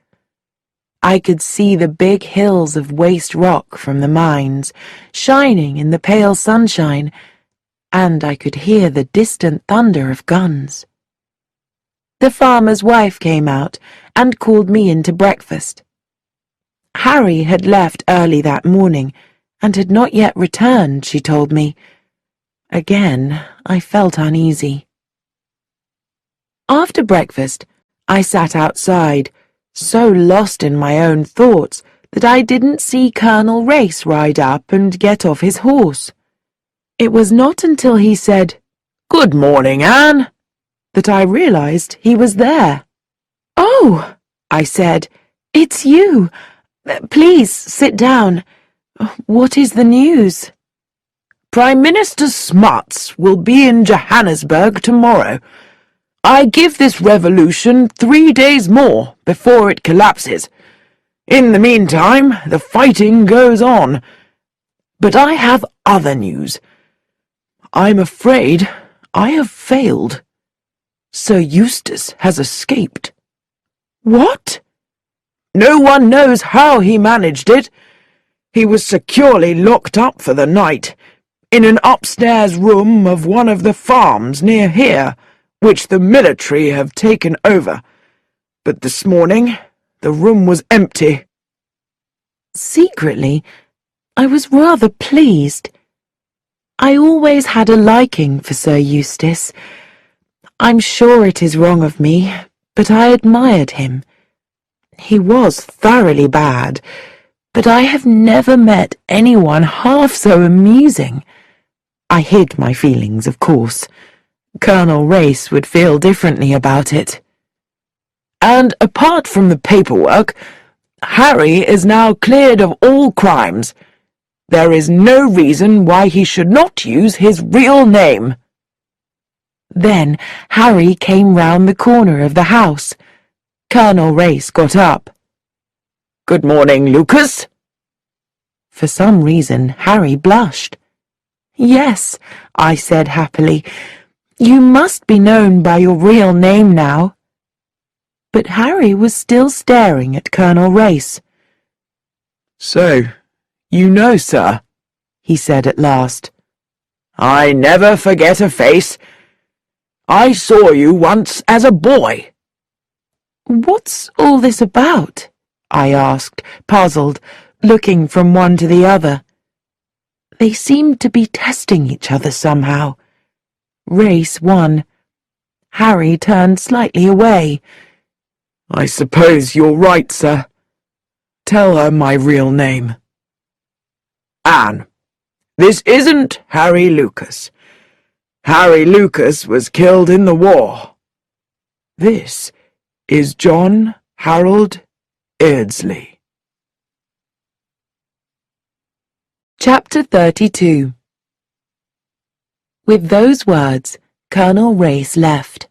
I could see the big hills of waste rock from the mines, shining in the pale sunshine, and I could hear the distant thunder of guns. The farmer's wife came out and called me in to breakfast. Harry had left early that morning and had not yet returned, she told me. Again, I felt uneasy. After breakfast, I sat outside, so lost in my own thoughts that I didn't see Colonel Race ride up and get off his horse. It was not until he said, "Good morning, Anne," that I realized he was there. "Oh," I said, "it's you. Please sit down. What is the news?" Prime Minister Smuts will be in Johannesburg tomorrow. I give this revolution 3 days more before it collapses. In the meantime, the fighting goes on. But I have other news. I'm afraid I have failed. Sir Eustace has escaped. What? No one knows how he managed it. He was securely locked up for the night, in an upstairs room of one of the farms near here, which the military have taken over. But this morning, the room was empty. Secretly, I was rather pleased. I always had a liking for Sir Eustace. I'm sure it is wrong of me, but I admired him. He was thoroughly bad, but I have never met anyone half so amusing. I hid my feelings, of course. Colonel Race would feel differently about it. And apart from the paperwork, Harry is now cleared of all crimes. There is no reason why he should not use his real name. Then Harry came round the corner of the house. Colonel Race got up. "Good morning, Lucas." For some reason, Harry blushed. "Yes," I said happily. "You must be known by your real name now." But Harry was still staring at Colonel Race. "So, you know, sir," he said at last. "I never forget a face. I saw you once as a boy." "What's all this about?" I asked, puzzled, looking from one to the other. They seemed to be testing each other somehow. Race won. Harry turned slightly away. "I suppose you're right, sir. Tell her my real name. Anne, this isn't Harry Lucas. Harry Lucas was killed in the war. This is John Harold Eardsley." Chapter 32. With those words, Colonel Race left.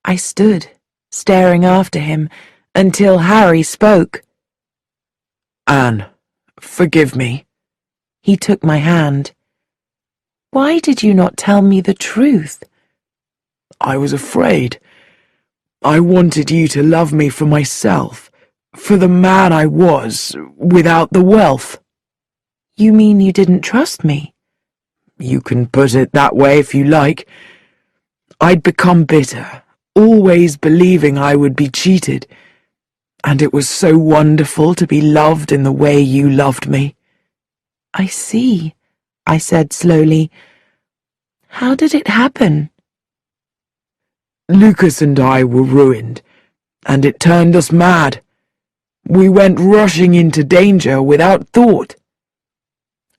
I stood, staring after him, until Harry spoke. "Anne, forgive me." He took my hand. "Why did you not tell me the truth?" "I was afraid. I wanted you to love me for myself, for the man I was, without the wealth." "You mean you didn't trust me?" "You can put it that way if you like. I'd become bitter, always believing I would be cheated, and it was so wonderful to be loved in the way you loved me." "I see," I said slowly. "How did it happen?" "Lucas and I were ruined, and it turned us mad. We went rushing into danger without thought.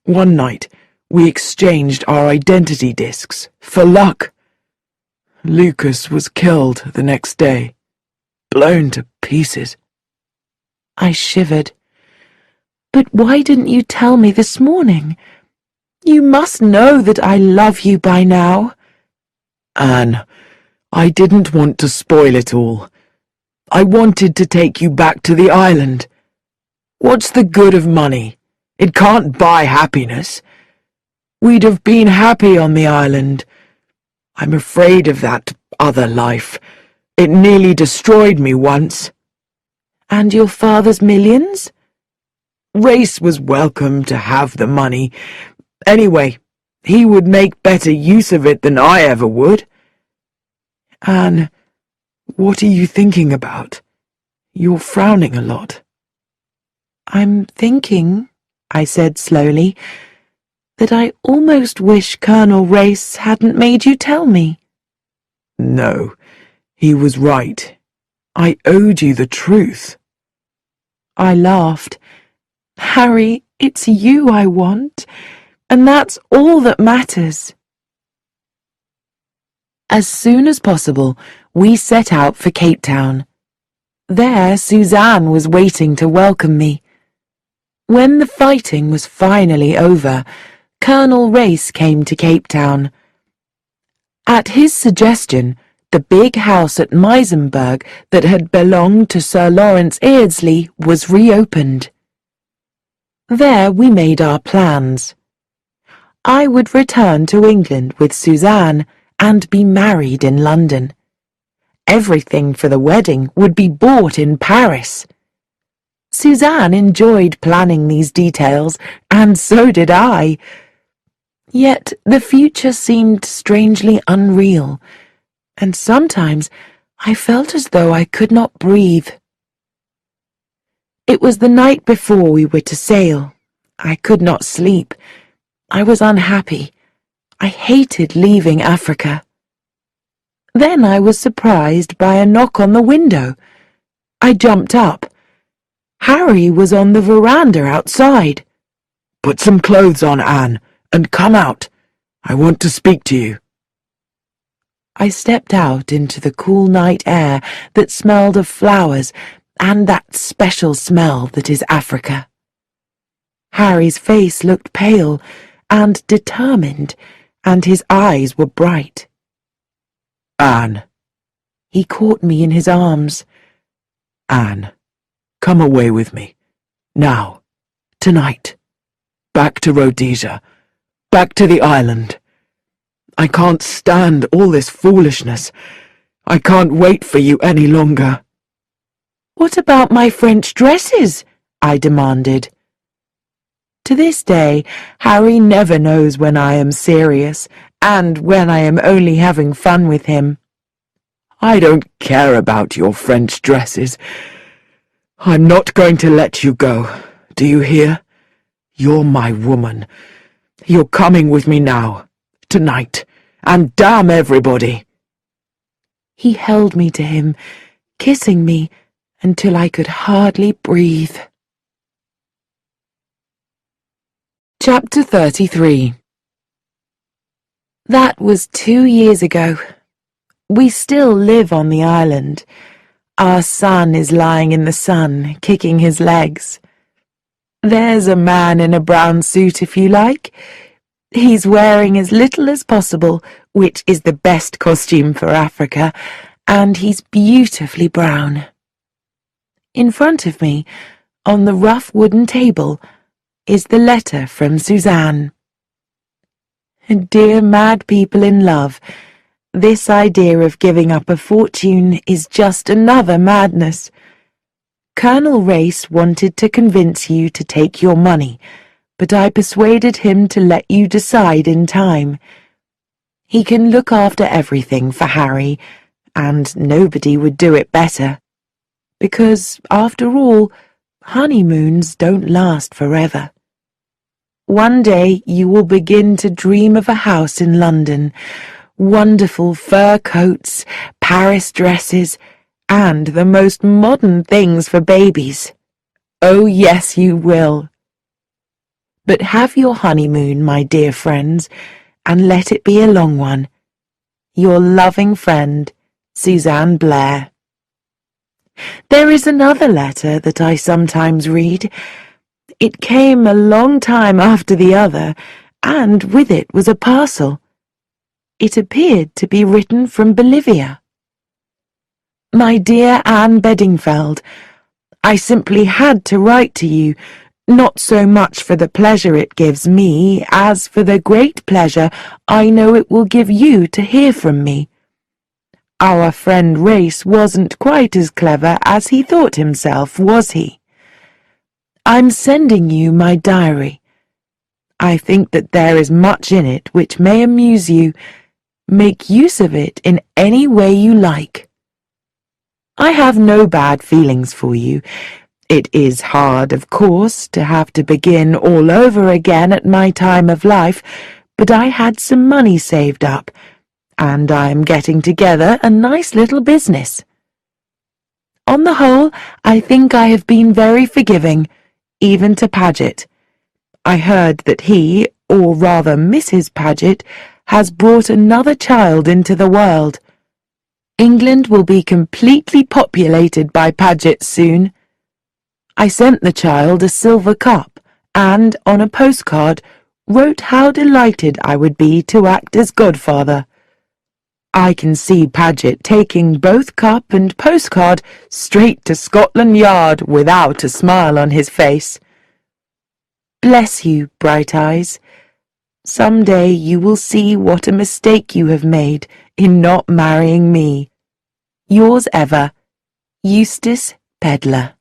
One night, We exchanged our identity discs for luck. Lucas was killed the next day, blown to pieces. I shivered. But why didn't you tell me this morning? You must know that I love you by now. Anne, I didn't want to spoil it all. I wanted to take you back to the island. What's the good of money? It can't buy happiness. We'd have been happy on the island. I'm afraid of that other life. It nearly destroyed me once. And your father's millions? Race was welcome to have the money. Anyway, he would make better use of it than I ever would. Anne, what are you thinking about? You're frowning a lot. I'm thinking, I said slowly, that I almost wish Colonel Race hadn't made you tell me. No, he was right. I owed you the truth. I laughed. Harry, it's you I want, and that's all that matters. As soon as possible, we set out for Cape Town. There, Suzanne was waiting to welcome me. When the fighting was finally over, Colonel Race came to Cape Town. At his suggestion, the big house at Meisenberg that had belonged to Sir Lawrence Eardsley was reopened. There we made our plans. I would return to England with Suzanne and be married in London. Everything for the wedding would be bought in Paris. Suzanne enjoyed planning these details, and so did I. Yet the future seemed strangely unreal, and sometimes I felt as though I could not breathe. It was the night before we were to sail. I could not sleep. I was unhappy. I hated leaving Africa. Then I was surprised by a knock on the window. I jumped up. Harry was on the veranda outside. Put some clothes on, Anne, and come out. I want to speak to you. I stepped out into the cool night air that smelled of flowers and that special smell that is Africa. Harry's face looked pale and determined, and his eyes were bright. Anne. He caught me in his arms. Anne, come away with me. Now. Tonight. Back to Rhodesia. Back to the island. I can't stand all this foolishness. I can't wait for you any longer. What about my French dresses? I demanded. To this day, Harry never knows when I am serious and when I am only having fun with him. I don't care about your French dresses. I'm not going to let you go. Do you hear? You're my woman. You're coming with me now, tonight, and damn everybody. He held me to him, kissing me until I could hardly breathe. Chapter 33. That was 2 years ago. We still live on the island. Our son is lying in the sun, kicking his legs. There's a man in a brown suit, if you like. He's wearing as little as possible, which is the best costume for Africa, and he's beautifully brown. In front of me, on the rough wooden table, is the letter from Suzanne. Dear mad people in love, this idea of giving up a fortune is just another madness. Colonel Race wanted to convince you to take your money, but I persuaded him to let you decide in time. He can look after everything for Harry, and nobody would do it better. Because, after all, honeymoons don't last forever. One day you will begin to dream of a house in London, wonderful fur coats, Paris dresses, and the most modern things for babies. Oh, yes, you will. But have your honeymoon, my dear friends, and let it be a long one. Your loving friend, Suzanne Blair. There is another letter that I sometimes read. It came a long time after the other, and with it was a parcel. It appeared to be written from Bolivia. My dear Anne Bedingfeld, I simply had to write to you, not so much for the pleasure it gives me as for the great pleasure I know it will give you to hear from me. Our friend Race wasn't quite as clever as he thought himself, was he? I'm sending you my diary. I think that there is much in it which may amuse you. Make use of it in any way you like. I have no bad feelings for you. It is hard, of course, to have to begin all over again at my time of life, but I had some money saved up, and I am getting together a nice little business. On the whole, I think I have been very forgiving, even to Paget. I heard that he, or rather Mrs. Paget, has brought another child into the world. England will be completely populated by Pagets soon. I sent the child a silver cup, and, on a postcard, wrote how delighted I would be to act as godfather. I can see Paget taking both cup and postcard straight to Scotland Yard without a smile on his face. Bless you, Bright Eyes. Some day you will see what a mistake you have made in not marrying me. Yours ever, Eustace Pedler.